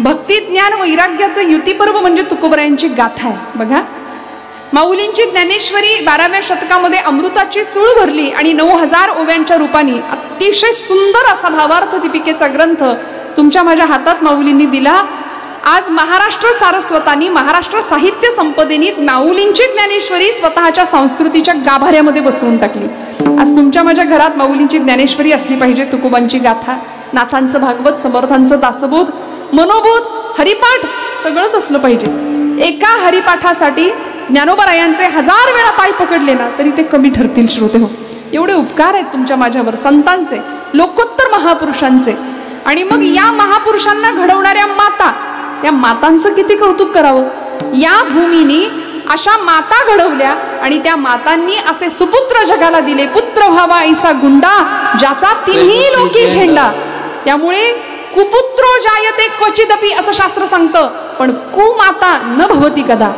भक्ती ज्ञान वैराग्याचं युतीपर्व म्हणजे तुकोबरायांची गाथा आहे. बघा, माऊलींची ज्ञानेश्वरी 12व्या शतकामध्ये अमृताची चूळ भरली आणि 9000 ओव्यांच्या रूपाने अतिशय सुंदर असा भावार्थ दीपिकेचा ग्रंथ तुमच्या माझ्या हातात माऊलींनी दिला. आज महाराष्ट्र सारस्वतांनी, महाराष्ट्र साहित्य संपदेनी माऊलींची ज्ञानेश्वरी स्वतःच्या संस्कृतीच्या गाभाऱ्यामध्ये बसवून टाकली. आज तुमच्या माझ्या घरात माऊलींची ज्ञानेश्वरी असली पाहिजे, तुकोबांची गाथा, नाथांचं भागवत, समर्थांचं दासबोध, मनोबोध, हरिपाठ सगळंच असलं पाहिजे. एका हरिपाठासाठी ज्ञानोबारायांचे 1000 वेळा पाय पकडले ना तरी ते कमी ठरतील. श्रोते हो, एवढे उपकार आहेत तुमच्या माझ्यावर, संतांचे, लोकोत्तर महापुरुषांचे. आणि मग या महापुरुषांना घडवणाऱ्या माता, त्या मातांचं किती कौतुक करावं. या भूमीनी अशा माता घडवल्या आणि त्या मातांनी असे सुपुत्र जगाला दिले. पुत्र व्हावा ऐसा गुंडा, ज्याचा तिन्ही लोकी झेंडा. त्यामुळे कुपुत्रो जायते क्वचिदपि असं शास्त्र सांगतं, पण कुमाता न भवती कदा.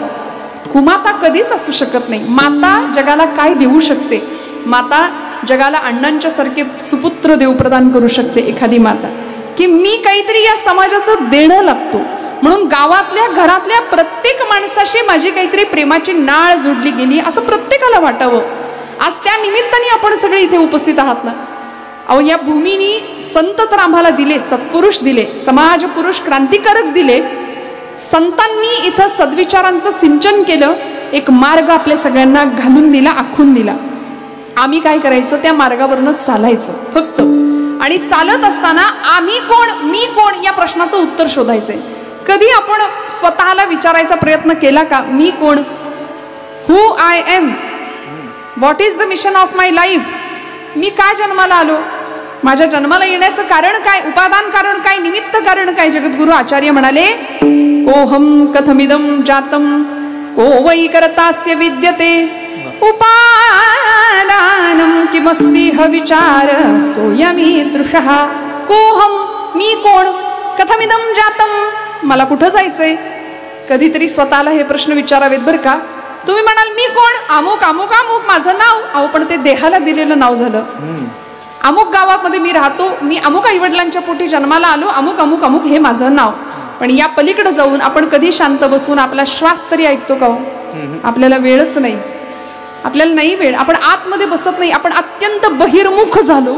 कुमाता कधीच असू शकत नाही. माता जगाला काय देऊ शकते? माता जगाला अण्णांच्या सारखे सुपुत्र देव प्रदान करू शकते एखादी माता, की मी काहीतरी या समाजाचं देणं लागतो. म्हणून गावातल्या घरातल्या प्रत्येक माणसाशी माझी काहीतरी प्रेमाची नाळ जोडली गेली असं प्रत्येकाला वाटावं. आज त्या निमित्ताने आपण सगळे इथे उपस्थित आहात ना. अहो, या भूमीनी संत तर आम्हाला दिले, सत्पुरुष दिले, समाज पुरुष क्रांतिकारक दिले. संतांनी इथं सद्विचारांचं सिंचन केलं, एक मार्ग आपल्या सगळ्यांना घालून दिला, आखून दिला. आम्ही काय करायचं? त्या मार्गावरनं चालायचं फक्त. आणि चालत असताना आम्ही कोण, मी कोण या प्रश्नाचं उत्तर शोधायचंय. कधी आपण स्वतःला विचारायचा प्रयत्न केला का? मी कोण? Who I am, what is the mission of my life. मी काय जन्माला आलो? माझ्या जन्माला येण्याचं कारण काय? उपादान कारण काय? निमित्त कारण काय? जगद्गुरु आचार्य म्हणाले, कोहम कथमिदम जातम को वै करतास्य विद्यते उपादानम किमस्तिह विचार सोयमी दृशः. कोहम, मी कोण? कथमिदम जातम, मला कुठं जायचंय? कधीतरी स्वतःला हे प्रश्न विचारावेत बरं का. तुम्ही म्हणाल मी कोण? अमुक अमुक अमुक माझं नाव. अहो, पण ते देहाला दिलेलं नाव झालं. अमुक गावामध्ये मी राहतो, मी अमुक आईवडिलांच्या पोटी जन्माला आलो, अमुक अमुक अमुक हे माझं नाव. पण या पलीकडे जाऊन आपण कधी शांत बसून आपला श्वास तरी ऐकतो का? आपल्याला वेळच नाही, आपल्याला नाही वेळ. आपण आतमध्ये बसत नाही. आपण अत्यंत बहिर्मुख झालो.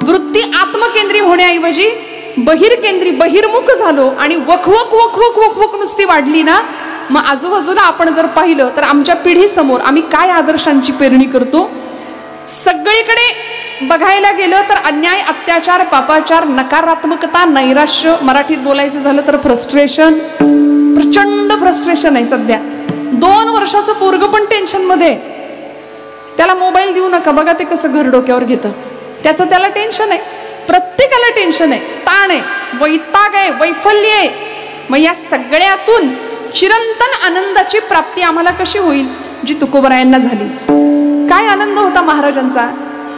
वृत्ती आत्मकेंद्री होण्याऐवजी बहिर्केंद्री, बहिर्मुख झालो आणि वखवक वखवक वखवक नुसती वाढली ना. मग आजूबाजूला आपण जर पाहिलं तर आमच्या पिढीसमोर आम्ही काय आदर्शांची पेरणी करतो. सगळीकडे बघायला गेलं तर अन्याय, अत्याचार, पापाचार, नकारात्मकता, नैराश्य, मराठीत बोलायचं झालं तर फ्रस्ट्रेशन, प्रचंड फ्रस्ट्रेशन आहे सध्या. 2 वर्षाचं पोरग पण टेन्शन मध्ये. त्याला मोबाईल देऊ नका, बघा ते कसं घर डोक्यावर घेतं. त्याचं त्याला टेन्शन आहे. प्रत्येकाला टेन्शन आहे, ताण आहे, वैताग आहे, वैफल्य आहे. मग या सगळ्यातून चिरंतन आनंदाची प्राप्ती आम्हाला कशी होईल? जी तुकोबरायांना झाली. काय आनंद होता महाराजांचा.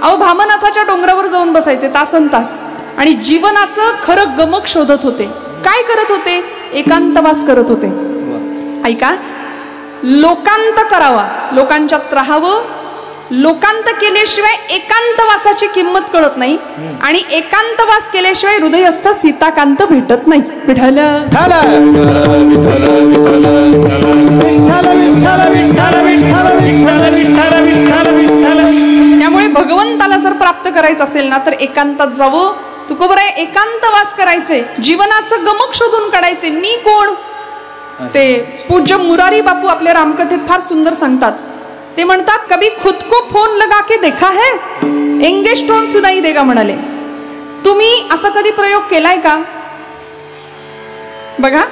अहो, भामनाथाच्या डोंगरावर जाऊन बसायचे तासन तास आणि जीवनाचं खरं गमक शोधत होते. काय करत होते? एकांतवास करत होते. ऐका, लोकांत करावा, लोकांच्यात राहावं. लोकांत केल्याशिवाय एकांतवासाची किंमत कळत नाही आणि एकांतवास केल्याशिवाय हृदयस्थ सीताकांत भेटत नाही. विठ्ठल त्यामुळे भगवंताला जर प्राप्त करायचं असेल ना तर एकांतात जावं. तुकोबराय एकांतवास करायचे, जीवनाचं गमक शोधून काढायचे. मी कोण? ते पूज्य मुरारी बापू आपल्या रामकथेत फार सुंदर सांगतात. ते म्हणतात, कभी खुद को फोन लगा के देखा है, एंगेज टोन सुनाई देगा म्हणाले. तुम्ही असा कधी प्रयोग केलाय का? बघा,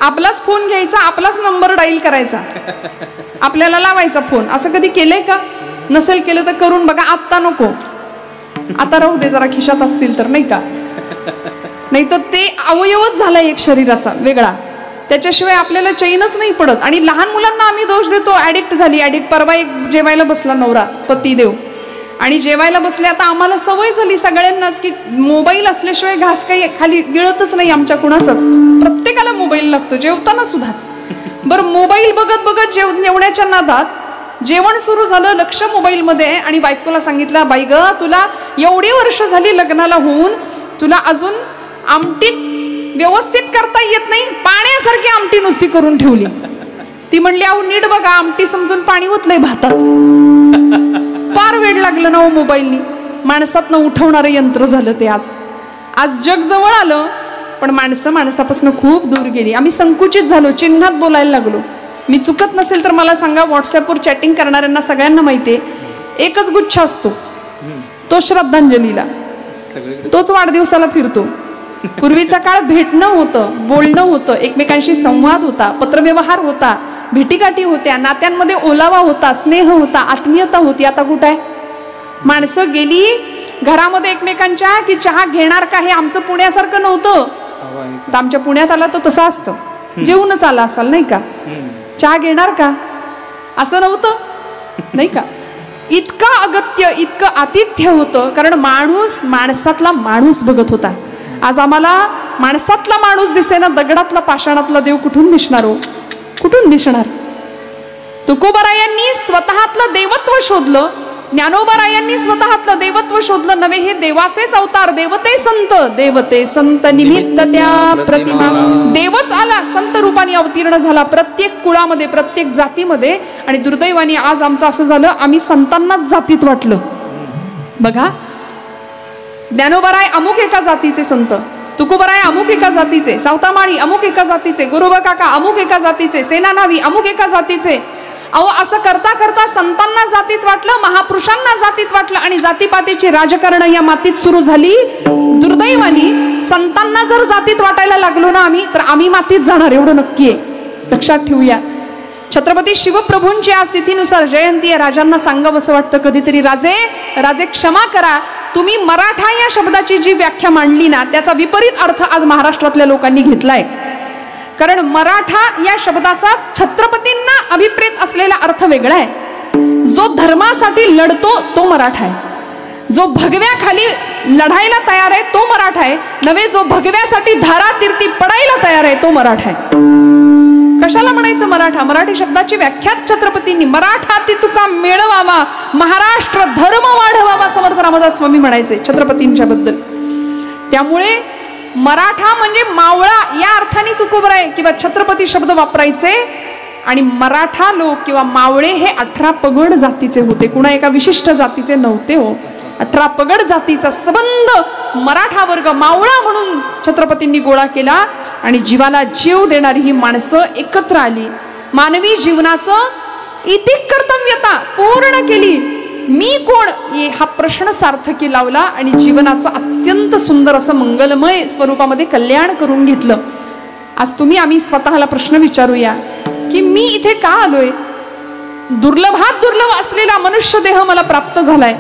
आपलाच फोन घ्यायचा, आपलाच नंबर डायल करायचा, आपल्याला लावायचा फोन. असं कधी केलंय का? नसेल केलं तर करून बघा. आत्ता नको, आता राहू दे, जरा खिशात असतील तर, नाही का. नाही तर ते अवयवच झाला एक शरीराचा वेगळा, त्याच्याशिवाय आपल्याला चैनच नाही पडत. आणि लहान मुलांना आम्ही दोष देतो, ऍडिक्ट झाली, ऍडिक्ट. परवा एक जेवायला बसला नवरा पतिदेव आणि जेवायला बसले. आता आम्हाला सवय झाली सगळ्यांनाच की मोबाईल असल्याशिवाय घास काही खाली गिळतच नाही आमच्या कुणाचाच. प्रत्येकाला मोबाईल लागतो, जेवताना सुद्धा. बरं, मोबाईल बघत बघत जेवण्याच्या नादात जेवण सुरू झालं, लक्ष मोबाईल मध्ये. आणि बायकोला सांगितलं, बाई ग, तुला एवढी वर्ष झाली लग्नाला होऊन, तुला अजून आमटीत व्यवस्थित करता येत नाही, पाण्यासारखी आमटी नुसती करून ठेवली. ती म्हणली अहो नीट बघा, आमटी समजून पाणी ओतलंय भातात. फार वेळ लागलं ना हो मोबाईलनी. माणसातनं उठवणारं यंत्र झालं ते. आज जग जवळ आलं, पण माणसं माणसापासून खूप दूर गेली. आम्ही संकुचित झालो, चिन्हात बोलायला लागलो. मी चुकत नसेल तर मला सांगा, व्हॉट्सअपवर चॅटिंग करणाऱ्यांना सगळ्यांना माहिती आहे, एकच गुच्छ असतो, तो श्रद्धांजलीला, तोच वाढदिवसाला फिरतो. पूर्वीचा काळ भेटणं होतं, बोलणं होतं, एकमेकांशी संवाद होता, पत्रव्यवहार होता, भेटीगाठी होत्या, नात्यांमध्ये ओलावा होता, स्नेह होता, आत्मीयता होती. आता कुठं आहे? माणसं गेली घरामध्ये एकमेकांच्या की चहा घेणार का, हे आमचं पुण्यासारखं नव्हतं. आमच्या पुण्यात आला तर तसं असतं, जेवूनच आला असाल नाही का, चहा घेणार का असं नव्हतं नाही का. इतकं अगत्य, इतकं आतिथ्य होतं, कारण माणूस माणसातला माणूस बघत होता. आज आम्हाला माणसातला माणूस दिसेना, दगडातला पाषाणातला देव कुठून दिसणार हो, कुठून दिसणार. तुकोबारायांनी स्वतःतलं देवत्व शोधलं, ज्ञानोबारायांनी स्वतःतलं देवत्व शोधलं नव्हे, हे देवाचेच अवतार. देवते संत, देवते संत निमित्त त्या प्रतिमा. देवच आला, संत रूपाने अवतीर्ण झाला प्रत्येक कुळामध्ये, प्रत्येक जातीमध्ये. आणि दुर्दैवाने आज आमचं असं झालं, आम्ही संतांनाच जातीत वाटलं. बघा, ज्ञानोबाराय अमुक एका जातीचे संत, तुकोबाराय अमुक एका जातीचे, सावतामाळी अमुक एका जातीचे, गुरुबा काका अमुक एका जातीचे, सेनानावी अमुक एका जातीचे. अहो असं करता करता संतांना जातीत वाटलं, महापुरुषांना जातीत वाटलं, आणि जातीपातीची राजकारण या मातीत सुरू झाली. दुर्दैवानी संतांना जर जातीत वाटायला लागलो ना आम्ही, तर आम्ही मातीत जाणार, एवढं नक्की आहे, लक्षात ठेवूया. छत्रपती शिवप्रभूंची आज तिथीनुसार जयंती आहे. राजांना सांगावं वाटतं कधीतरी, राजे राजे क्षमा करा, तुम्ही मराठा या शब्दाची जी व्याख्या मांडली ना, त्याचा विपरीत अर्थ आज महाराष्ट्रातल्या लोकांनी घेतलाय. कारण मराठा या शब्दाचा छत्रपतींना अभिप्रेत असलेला अर्थ वेगळा आहे. जो धर्मासाठी लढतो तो मराठा आहे, जो भगव्याखाली लढायला तयार आहे तो मराठा आहे, नव्हे जो भगव्यासाठी धारातीर्थी पडायला तयार आहे तो मराठा आहे. कशाला म्हणायचं मराठा? मराठी शब्दाची व्याख्याच छत्रपतींनी, मराठा ती तुका मिळवावा, महाराष्ट्र धर्म वाढवावा, समर्थ रामदास स्वामी म्हणायचे छत्रपतींच्या बद्दल. त्यामुळे मराठा म्हणजे मावळा या अर्थाने तुकोबराय किंवा छत्रपती शब्द वापरायचे. आणि मराठा लोक किंवा मावळे हे 18 पगड जातीचे होते, कुणा एका विशिष्ट जातीचे नव्हते हो. 18 पगड जातीचा संबंध मराठा वर्ग मावळा म्हणून छत्रपतींनी गोळा केला. आणि जीवाला जीव देणारी ही माणसं एकत्र आली, मानवी जीवनाचं इतिक कर्तव्यता पूर्ण केली. मी कोण हा प्रश्न सार्थकी लावला आणि जीवनाचं अत्यंत सुंदर असं मंगलमय स्वरूपामध्ये कल्याण करून घेतलं. आज तुम्ही आम्ही स्वतःला प्रश्न विचारूया की मी इथे का आलोय? दुर्लभात दुर्लभ असलेला मनुष्य देह मला प्राप्त झालाय,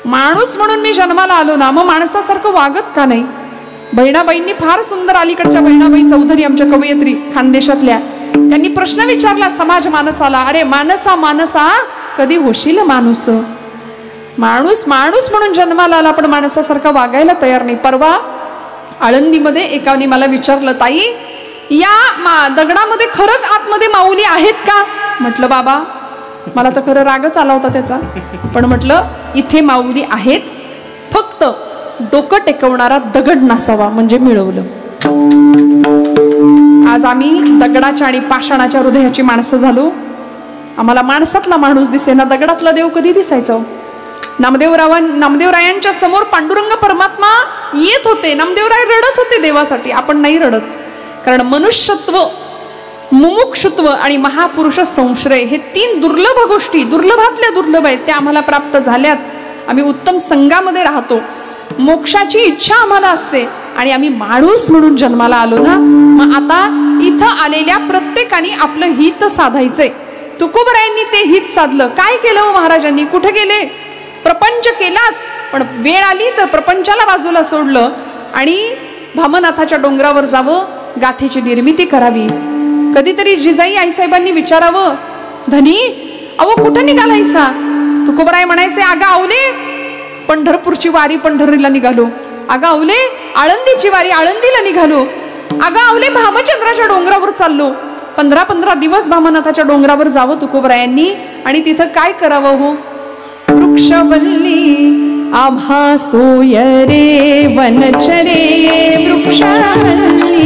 माणूस म्हणून मी जन्माला आलो ना, मग माणसासारखं वागत का नाही? बहिणाबाईंनी फार सुंदर, अलीकडच्या बहिणाबाई चौधरी आमच्या कवयित्री खानदेशातल्या, त्यांनी प्रश्न विचारला समाज मानसाला, अरे मानसा मानसा कधी होशील माणूस? माणूस माणूस म्हणून जन्माला आला पण माणसासारखा वागायला तयार नाही. परवा आळंदीमध्ये एकाने मला विचारलं, ताई या दगडामध्ये खरंच आतमध्ये माऊली आहेत का? म्हटलं बाबा मला तर खरं रागच आला होता त्याचा, पण म्हटलं इथे माऊली आहेत, फक्त डोकं टेकवणारा दगड नसावा म्हणजे मिळवलं. आज आम्ही दगडाच्या आणि पाषाणाच्या हृदयाची माणसं झालो. आम्हाला माणसातला माणूस दिसेना, दगडातला देव कधी दिसायचा? नामदेवरायांच्या समोर पांडुरंग परमात्मा येत होते, नामदेवराय रडत होते देवासाठी. आपण नाही रडत, कारण मनुष्यत्व, मुमुक्षुत्व आणि महापुरुष संश्रय हे 3 दुर्लभ गोष्टी, दुर्लभातल्या दुर्लभ आहेत, त्या आम्हाला प्राप्त झाल्यात. आम्ही उत्तम संघामध्ये राहतो, मोक्षाची इच्छा आम्हाला असते आणि आम्ही माणूस म्हणून जन्माला आलो ना. मग आता इथं आलेल्या प्रत्येकाने आपलं हित साधायचंय. तुकोबरायांनी ते हित साधलं. काय केलं महाराजांनी? कुठे गेले? प्रपंच केलाच, पण वेळ आली तर प्रपंचाला बाजूला सोडलं आणि भामनाथाच्या डोंगरावर जावं, गाथेची निर्मिती करावी. कधीतरी जिजाई आईसाहेबांनी विचारावं, धनी अहो कुठं निघालायसा? तुकोबराय म्हणायचे, अगं आवले पंढरपूरची वारी पंढरीला निघालो, अगं आवले आळंदीची वारी आळंदीला निघालो, अगं आवले भामचंद्राच्या डोंगरावर चाललो. 15-15 दिवस भामनाथाच्या डोंगरावर जावं तुकोबरायांनी आणि तिथं काय करावं हो? वृक्षवल्ली आम्हा सोय रे वनचरे वृक्षवल्ली,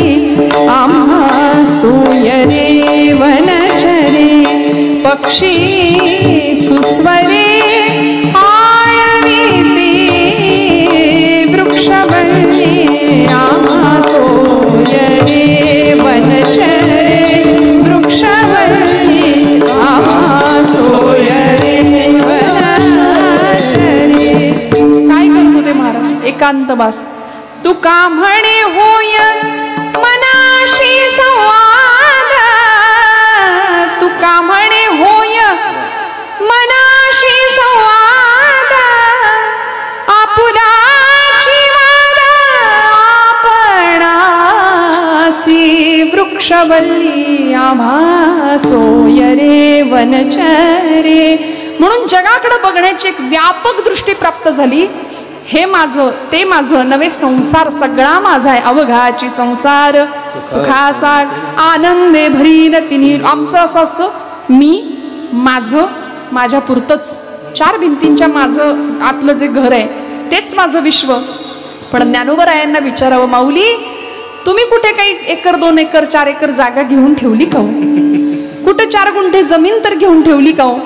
आम्हा सोय रे वनचरे पक्षी सुस्वरे आळविते वृक्षवल्ली, आम्हा सोय रे वनचरे वृक्षवल्ली, आम्हा सोय रे वनचरे. काय करत होते महाराज? एकांत बास. तुका म्हणे होय मनाशी संवाद, तुका म्हणे होय मनाशी संवाद, आपुलाची वाद आपणासी वृक्षवल्ली, आम्हा सोय रे वनचरे. म्हणून जगाकडे बघण्याची एक व्यापक दृष्टी प्राप्त झाली. हे माझं ते माझं नवे संसार सगळा माझा आहे, अवघाची संसार सुखाचा आनंदे भरीन तिन्ही. आमचं असं असतं मी माझं माझ्या पुरतच, चार भिंतींच्या माझं आतलं जे घर आहे तेच माझं विश्व. पण ज्ञानोबरायांना विचारावं, माऊली तुम्ही कुठे काही 1 एकर 2 एकर 4 एकर जागा घेऊन ठेवली का हो? कुठे 4 गुंठे जमीन तर घेऊन ठेवली का हो?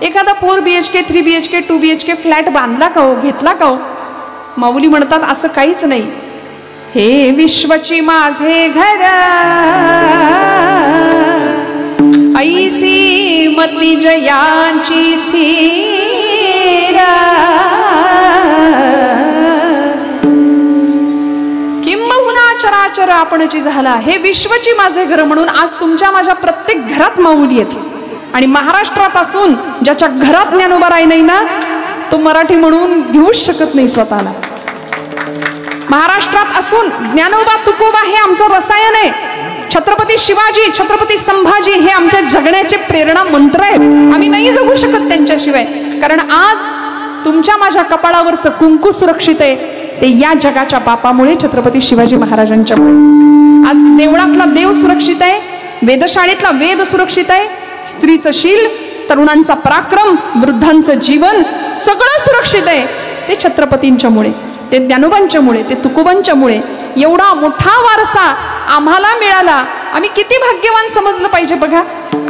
एखादा 4 BHK 3 BHK 2 BHK फ्लॅट बांधला का हो? घेतला का हो? माऊली म्हणतात असं काहीच नाही. हे विश्वची माझे घर, ऐसी मती जयांची स्थिर, किंबहुना चराचर आपणची झाला. हे विश्वची माझे घर म्हणून आज तुमच्या माझ्या प्रत्येक घरात माऊली येते. आणि महाराष्ट्रापासून ज्याच्या घरात ज्ञानोबराय नाही ना, तो मराठी म्हणून घेऊच शकत नाही स्वतःला. महाराष्ट्रात असून ज्ञानोबा तुकोबा हे आमचं रसायन आहे. छत्रपती शिवाजी छत्रपती संभाजी हे आमच्या जगण्याचे प्रेरणा मंत्र आहेत. आम्ही नाही जगू शकत त्यांच्याशिवाय. कारण आज तुमच्या माझ्या कपाळावरचं कुंकू सुरक्षित आहे ते या जगाच्या बापामुळे, छत्रपती शिवाजी महाराजांच्यामुळे. आज देवळातला देव सुरक्षित आहे, वेदशाळेतला वेद सुरक्षित आहे, स्त्रीचं शील, तरुणांचा पराक्रम, वृद्धांचं जीवन सगळं सुरक्षित आहे ते छत्रपतींच्यामुळे, ते ज्ञानोबांच्यामुळे, ते तुकोबांच्यामुळे. एवढा मोठा वारसा आम्हाला मिळाला. आम्ही किती भाग्यवान समजलं पाहिजे बघा.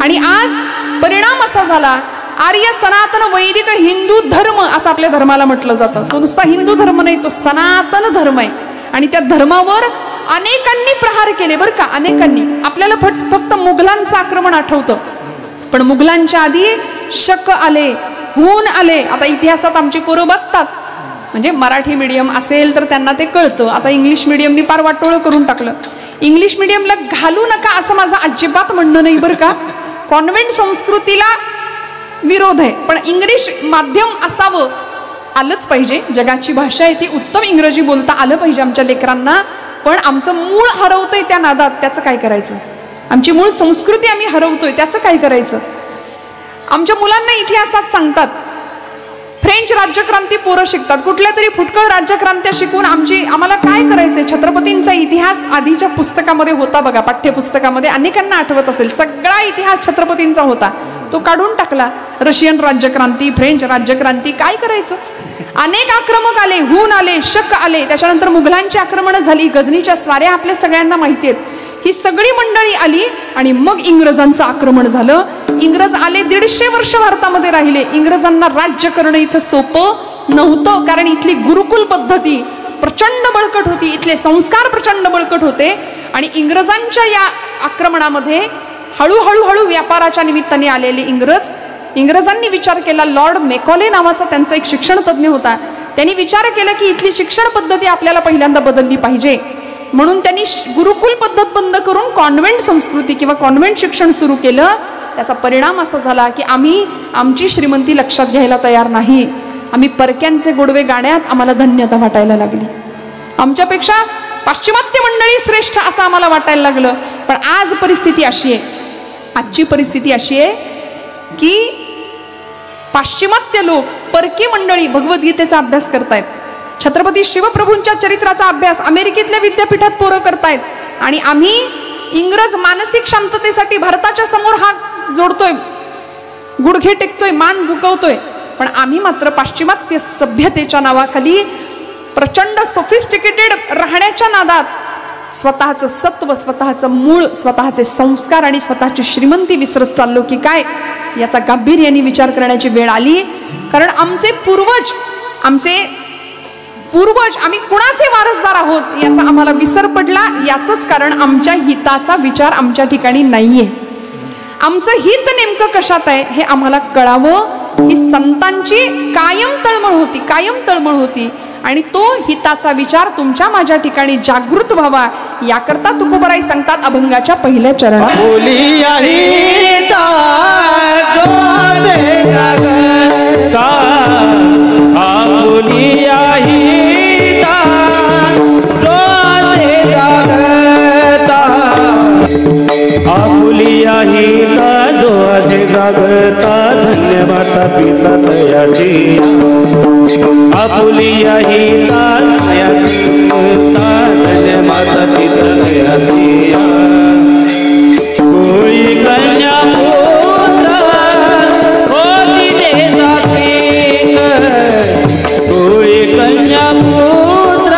आणि आज परिणाम असा झाला, आर्य सनातन वैदिक हिंदू धर्म असं आपल्या धर्माला म्हटलं जातं. तो नुसता हिंदू धर्म नाही, तो सनातन धर्म आहे. आणि त्या धर्मावर अनेकांनी प्रहार केले बरं का, अनेकांनी. आपल्याला फक्त मुघलांचं आक्रमण आठवतं, पण मुघलांच्या आधी शक आले, हून आले. आता इतिहासात आमची पोरं बघतात, म्हणजे मराठी मीडियम असेल तर त्यांना ते कळतं. आता इंग्लिश मीडियमनी पार वाटोळं करून टाकलं. इंग्लिश मीडियमला घालू नका असं माझं अजिबात म्हणणं नाही बरं का. कॉन्व्हेंट संस्कृतीला विरोध आहे, पण इंग्लिश माध्यम असावं, आलंच पाहिजे. जगाची भाषा आहे ती, उत्तम इंग्रजी बोलता आलं पाहिजे आमच्या लेकरांना. पण आमचं मूळ हरवतंय त्या नादात, त्याचं काय करायचं? आमची मूळ संस्कृती आम्ही हरवतोय, त्याचं काय करायचं? आमच्या मुलांना इतिहासात सांगतात फ्रेंच राज्यक्रांती पोरं शिकतात, कुठल्या तरी फुटकळ राज्यक्रांत्या शिकून आम्हाला काय करायचंय? छत्रपतींचा इतिहास आधीच्या पुस्तकामध्ये होता बघा, पाठ्यपुस्तकामध्ये अनेकांना आठवत असेल. सगळा इतिहास छत्रपतींचा होता, तो काढून टाकला. रशियन राज्यक्रांती, फ्रेंच राज्यक्रांती, काय करायचं? अनेक आक्रमक आले, हून आले, शक आले, त्याच्यानंतर मुघलांची आक्रमणं झाली, गझनीच्या स्वाऱ्या आपल्या सगळ्यांना माहिती आहेत. ही सगळी मंडळी आली आणि मग इंग्रजांचं आक्रमण झालं. इंग्रज आले, 150 वर्ष भारतामध्ये राहिले. इंग्रजांना राज्य करणं इथं सोपं नव्हतं, कारण इथली गुरुकुल पद्धती प्रचंड बळकट होती, इथले संस्कार प्रचंड बळकट होते. आणि इंग्रजांच्या या आक्रमणामध्ये हळूहळू व्यापाराच्या निमित्ताने आलेले इंग्रजांनी विचार केला. लॉर्ड मेकॉले नावाचा त्यांचा एक शिक्षण तज्ज्ञ होता, त्यांनी विचार केला की इथली शिक्षण पद्धती आपल्याला पहिल्यांदा बदलली पाहिजे. म्हणून त्यांनी गुरुकुल पद्धत बंद करून कॉन्व्हेंट संस्कृती किंवा कॉन्व्हेंट शिक्षण सुरू केलं. त्याचा परिणाम असा झाला की आम्ही आमची श्रीमंती लक्षात घ्यायला तयार नाही. आम्ही परक्यांचे गोडवे गाण्यात आम्हाला धन्यता वाटायला लागली. आमच्यापेक्षा पाश्चिमात्य मंडळी श्रेष्ठ असं आम्हाला वाटायला लागलं. पण आज परिस्थिती अशी आहे, आजची परिस्थिती अशी आहे की पाश्चिमात्य लोक, परकी मंडळी भगवद्गीतेचा अभ्यास करतायत, छत्रपती शिवप्रभूंच्या चरित्राचा अभ्यास अमेरिकेतल्या विद्यापीठात पोरं करतायत. आणि आम्ही इंग्रज मानसिक शांततेसाठी भारताच्या समोर हात जोडतोय, गुडघे टेकतोय, मान झुकवतोय. पण आम्ही मात्र पाश्चिमात्य सभ्यतेच्या नावाखाली प्रचंड सोफिस्टिकेटेड राहण्याच्या नादात स्वतःचं सत्व, स्वतःचं मूळ, स्वतःचे संस्कार आणि स्वतःची श्रीमंती विसरत चाललो की काय, याचा गांभीर्याने विचार करण्याची वेळ आली. कारण आमचे पूर्वज आम्ही कुणाचे वारसदार आहोत याचा आम्हाला विसर पडला. याचंच कारण आमच्या हिताचा विचार आमच्या ठिकाणी नाहीये. आमचं हित नेमकं कशात आहे हे आम्हाला कळावं. ही संतांची कायम तळमळ होती आणि तो हिताचा विचार तुमच्या माझ्या ठिकाणी जागृत व्हावा याकरता तुकोबराई सांगतात अभंगाच्या पहिल्या चरणात, आपुलिया हिता जो असे जागता धन्य माता पिता तयाची. आपुलिया हिता धन्य माता पिता तयाची. कोई कन्या पुत्र होती दे जाती, कोई कन्या पुत्र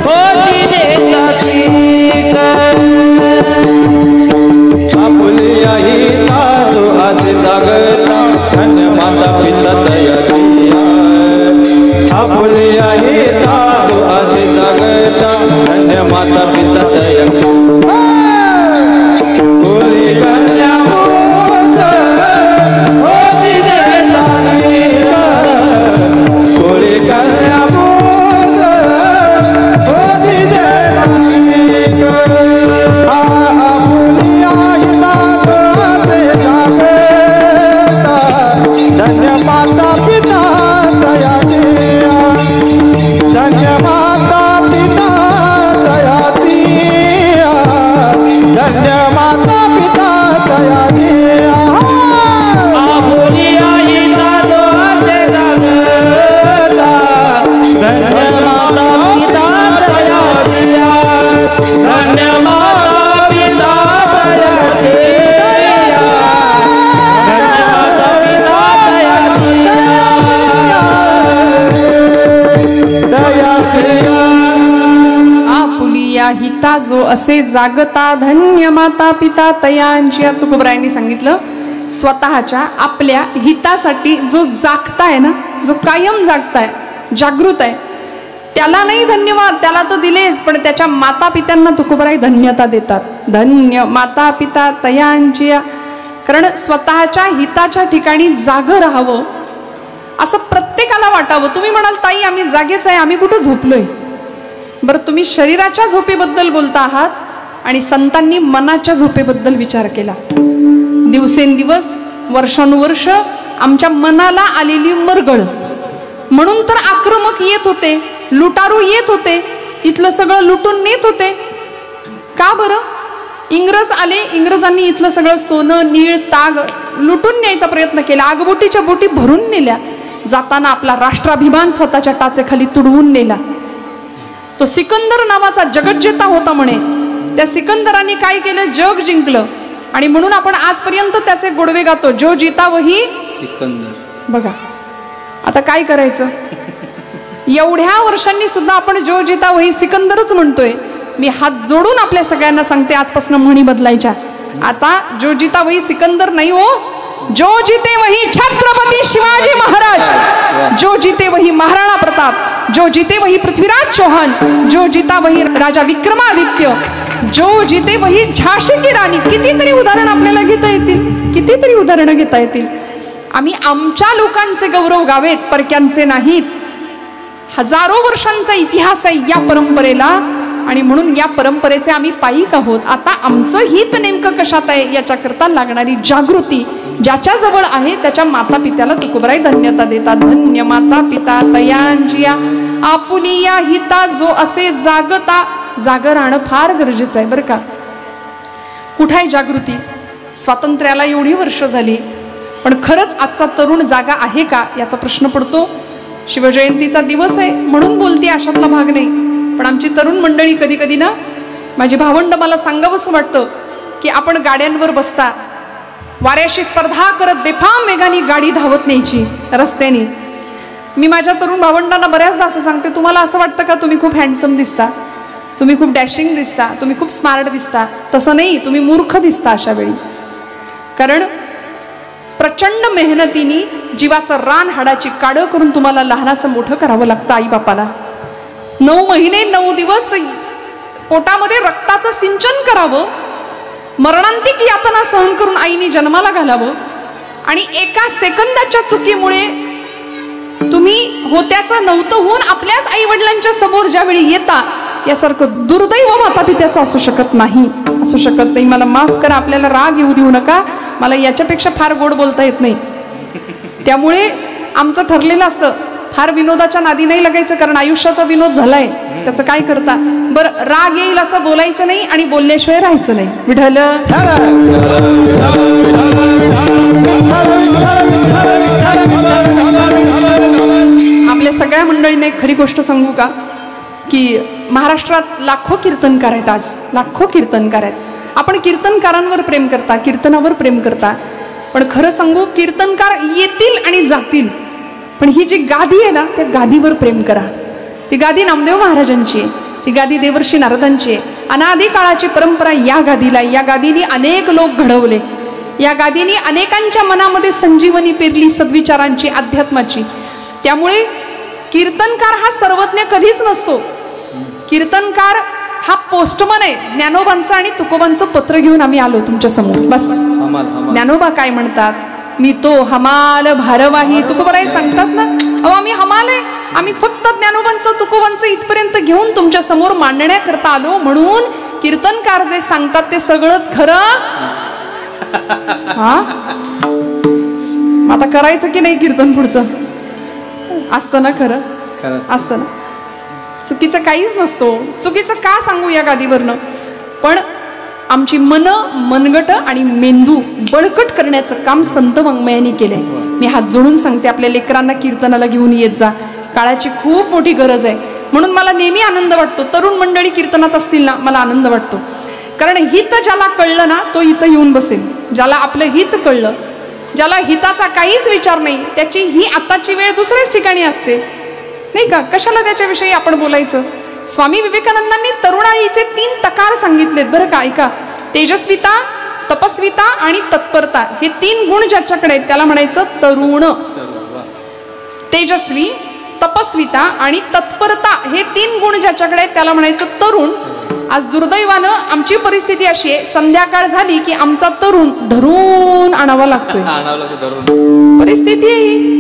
होती दे जाती. आपुलिया हिता जो असे जागता धन्य माता पिता तयाची. आपुलिया हिता जो असे जागता धन्य माता पिता तयाची. कोई कन्या पुत्र होती दे जाती, कोई कन्या पुत्र होती दे जाती. धन्य माता पिता तयाची, धन्य माता पिता तयाची, धन्य माता पिता तयाची. आपुलिया हिता जो असे जागता धन्य माता पिता तयाची, धन्य माता पिता तयाची. आपुलिया हिता जो असे जागता धन्य माता पिता तयांची. तुकोबरायांनी सांगितलं स्वतःच्या आपल्या हितासाठी जो जागताय ना, जो कायम जागताय, जागृत आहे, त्याला नाही धन्यवाद, त्याला तर दिलेच, पण त्याच्या माता पित्यांना तुकोबराई धन्यता देतात. धन्य माता पिता तयांची. कारण स्वतःच्या हिताच्या ठिकाणी जागं राहावं असं प्रत्येकाला वाटावं. तुम्ही म्हणाल ताई आम्ही जागेच आहे, आम्ही कुठं झोपलोय. बरं, तुम्ही शरीराच्या झोपेबद्दल बोलता आहात आणि संतांनी मनाच्या झोपेबद्दल विचार केला. दिवसेंदिवस वर्षानुवर्ष आमच्या मनाला आलेली मरगळ, म्हणून तर आक्रमक येत होते, लुटारू येत होते, इथलं सगळं लुटून नेत होते. का बरं? इंग्रज आले, इंग्रजांनी इथलं सगळं सोनं नीळ ताग लुटून न्यायचा प्रयत्न केला, आगबोटीच्या बोटी भरून नेल्या, जाताना आपला राष्ट्राभिमान स्वतःच्या टाचेखाली तुडवून नेला. तो सिकंदर नावाचा जगज्जेता होता म्हणे. त्या सिकंदराने काय केलं? जग जिंकलं. आणि म्हणून आपण आजपर्यंत त्याचे गोडवे गातो, जो जीता वही सिकंदर. बघा आता काय करायचं, एवढ्या वर्षांनी सुद्धा आपण जो जीता वही सिकंदरच म्हणतोय. मी हात जोडून आपल्या सगळ्यांना सांगते, आजपासून म्हणी बदलायच्या. आता जो जीता वही सिकंदर नाही हो, जो जीते वही छत्रपती शिवाजी महाराज, जो जीते वही महाराणा प्रताप, जो जीते वही पृथ्वीराज चौहान, जो जीता वही राजा विक्रमादित्य, जो जीते वही झाशी की राणी. कितीतरी उदाहरण आपल्याला घेता येतील, कितीतरी उदाहरणं घेता येतील. आम्ही आमच्या लोकांचे गौरव गावेत, परक्यांचे नाहीत. हजारो वर्षांचा इतिहास आहे या परंपरेला आणि म्हणून या परंपरेचे आम्ही पायीक आहोत. आता आमचं हित नेमकं कशात आहे याच्याकरता लागणारी जागृती ज्याच्या जवळ आहे त्याच्या माता पित्याला तुकोबराई धन्यता देतात. धन्य माता पिता तयांजिया आपुलिया हिता जो असे जागता. जागं राहणं फार गरजेचं आहे बरं का. कुठे आहे जागृती? स्वातंत्र्याला एवढी वर्ष झाली पण खरंच आजचा तरुण जागा आहे का याचा प्रश्न पडतो. शिवजयंतीचा दिवस आहे म्हणून बोलते, अशातला भाग नाही. पण आमची तरुण मंडळी कधी कधी ना, माझी भावंड मला सांगावंसं वाटतं की आपण गाड्यांवर बसता वाऱ्याशी स्पर्धा करत बेफाम वेगाने गाडी धावत न्यायची रस्त्याने. मी माझ्या तरुण भावंडांना बऱ्याचदा असं सांगते, तुम्हाला असं वाटतं का तुम्ही खूप हँडसम दिसता, तुम्ही खूप डॅशिंग दिसता, तुम्ही खूप स्मार्ट दिसता? तसं नाही, तुम्ही मूर्ख दिसता अशा वेळी. कारण प्रचंड मेहनतीने जीवाचं रान हाडाची काढं करून तुम्हाला लहानाचं मोठं करावं लागतं आई बापाला. 9 महिने 9 दिवस पोटामध्ये रक्ताचं सिंचन करावं, मरणांतिक यातना सहन करून आईने जन्माला घालावं, आणि एका सेकंदाच्या चुकीमुळे तुम्ही होत्याचं नव्हतं होऊन आपल्याच आई वडिलांच्या समोर ज्यावेळी येता, यासारखं दुर्दैव माता पित्याचं असू शकत नाही, असू शकत नाही. मला माफ करा, आपल्याला राग येऊ देऊ नका, मला याच्यापेक्षा फार गोड बोलता येत नाही. त्यामुळे आमचं ठरलेलं असतं, फार विनोदाच्या नादी नाही लागायचं, कारण आयुष्याचा विनोद झालाय, त्याचं काय करता. बरं, राग येईल असं बोलायचं नाही आणि बोलल्याशिवाय राहायचं नाही. विठ्ठल आपल्या सगळ्या मंडळींना एक खरी गोष्ट सांगू का, की महाराष्ट्रात लाखो कीर्तनकार आहेत, आज लाखो कीर्तनकार आहेत. आपण कीर्तनकारांवर प्रेम करता, कीर्तनावर प्रेम करता, पण खरं सांगू, कीर्तनकार येतील आणि जातील, पण ही जी गादी आहे ना, त्या गादीवर प्रेम करा. ती गादी नामदेव महाराजांची आहे, ती गादी देवर्षी नारदांची आहे. अनादी काळाची परंपरा या गादीला, या गादीने अनेक लोक घडवले, या गादीने अनेकांच्या मनामध्ये संजीवनी पेरली, सद्विचारांची, अध्यात्माची. त्यामुळे कीर्तनकार हा सर्वज्ञ कधीच नसतो. कीर्तनकार हा पोस्टमन आहे. ज्ञानोबांचं आणि तुकोबांचं पत्र घेऊन आम्ही आलो तुमच्या समोर, बस. ज्ञानोबा काय म्हणतात, मी तो हमाल भारवाही, तुकोबाराय सांगतात ना, अहो आम्ही हमाल आहे, आम्ही फक्त ज्ञानोबांचं तुकोबांचं इथपर्यंत घेऊन तुमच्या समोर मांडण्याकरता आलो. म्हणून कीर्तनकार जे सांगतात ते सगळंच खरं. हा, आता करायचं की नाही कीर्तन पुढचं? असतं ना, खरं असतं ना, चुकीचं काहीच नसतो. चुकीचं का सांगू या गादीवरनं? पण आमची मनगट आणि मेंदू बळकट करण्याचं काम संत वाङ्मयाने केलंय. मी हात जोडून सांगते, आपल्या लेकरांना कीर्तनाला घेऊन येत जा, काळाची खूप मोठी गरज आहे. म्हणून मला नेहमी आनंद वाटतो, तरुण मंडळी कीर्तनात असतील ना, मला आनंद वाटतो. कारण हित ज्याला कळलं ना, तो इथं येऊन बसेल. ज्याला आपलं हित कळलं, ज्याला हिताचा काहीच विचार नाही, त्याची ही आताची वेळ दुसऱ्याच ठिकाणी असते, नाही का? कशाला त्याच्याविषयी आपण बोलायचं? स्वामी विवेकानंदांनी तरुणाईचे 3 तकार सांगितलेत बरं का, ऐका. तेजस्विता, तपस्विता आणि तत्परता, हे 3 गुण ज्याच्याकडे आहेत त्याला म्हणायचं तरुण. तेजस्वी, तपस्विता आणि तत्परता, हे 3 गुण ज्याच्याकडे आहेत त्याला म्हणायचं तरुण. आज दुर्दैवानं आमची परिस्थिती अशी आहे, संध्याकाळ झाली की आमचा तरुण धरून आणावा लागतोय. परिस्थिती आहे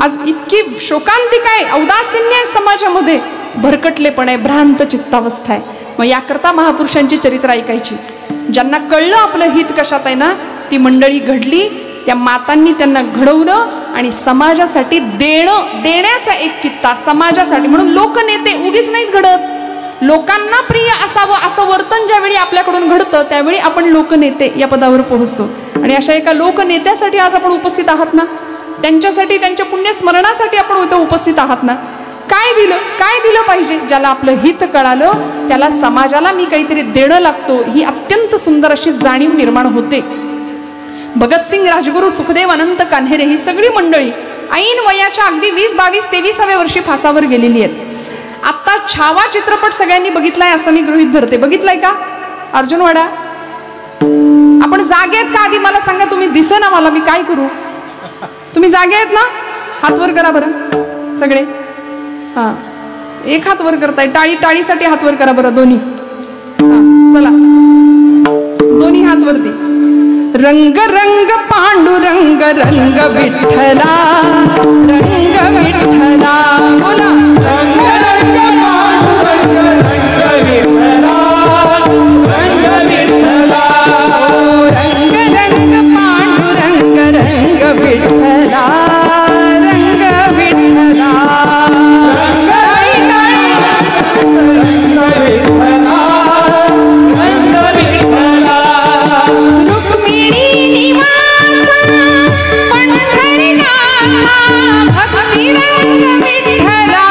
आज, इतकी शोकांतिक आहे, औदासीन्य आहे समाजामध्ये, भरकटलेपण आहे, भ्रांत चित्तावस्था आहे. मग याकरता महापुरुषांची चरित्र ऐकायची. ज्यांना कळलं आपलं हित कशात आहे ना, ती मंडळी घडली, त्या मातांनी त्यांना घडवलं आणि समाजासाठी देण्याचा एक कित्ता समाजासाठी. म्हणून लोकनेते उगीच नाहीत घडत, लोकांना प्रिय असावं असं वर्तन ज्यावेळी आपल्याकडून घडतं त्यावेळी आपण लोकनेते या पदावर पोहोचतो. आणि अशा एका लोकनेत्यासाठी आज आपण उपस्थित आहात ना, त्यांच्यासाठी, त्यांच्या पुण्यस्मरणासाठी आपण इथं उपस्थित आहात ना. काय दिलं पाहिजे? ज्याला आपलं हित कळालं त्याला समाजाला मी काहीतरी देणं लागतो, ही अत्यंत सुंदर अशी जाणीव निर्माण होते. भगतसिंग, राजगुरू, सुखदेव, अनंत कान्हेरे ही सगळी मंडळी ऐन वयाच्या अगदी 20, 22, 23व्या वर्षी फासावर गेलेली आहेत. आता छावा चित्रपट सगळ्यांनी बघितलाय असं मी गृहीत धरते. बघितलाय का अर्जुनवाडा? आपण जागे आहेत का? आधी मला सांगा, तुम्ही दिसेना मला, मी काय करू? तुम्ही जागे आहेत ना? हात वर करा बरं सगळे. हा, एक हात वर करताय, टाळीसाठी हात वर करा बरं दोन्ही. चला, दोन्ही हात वरती. रंग रंग पांडुरंग रंग विठ्ठला, रंग विठ्ठला, बोला. रंग रंग पांडुरंग रंग विठ्ठला, रंग विठ्ठला, रंग रंग पांडुरंग रंग विठ्ठला, रंग विठ्ठला, रंग विठ्ठला, रंग विठ्ठला. रुक्मिणी निवास पंढरीनाथ, भक्ती रंग विठ्ठला,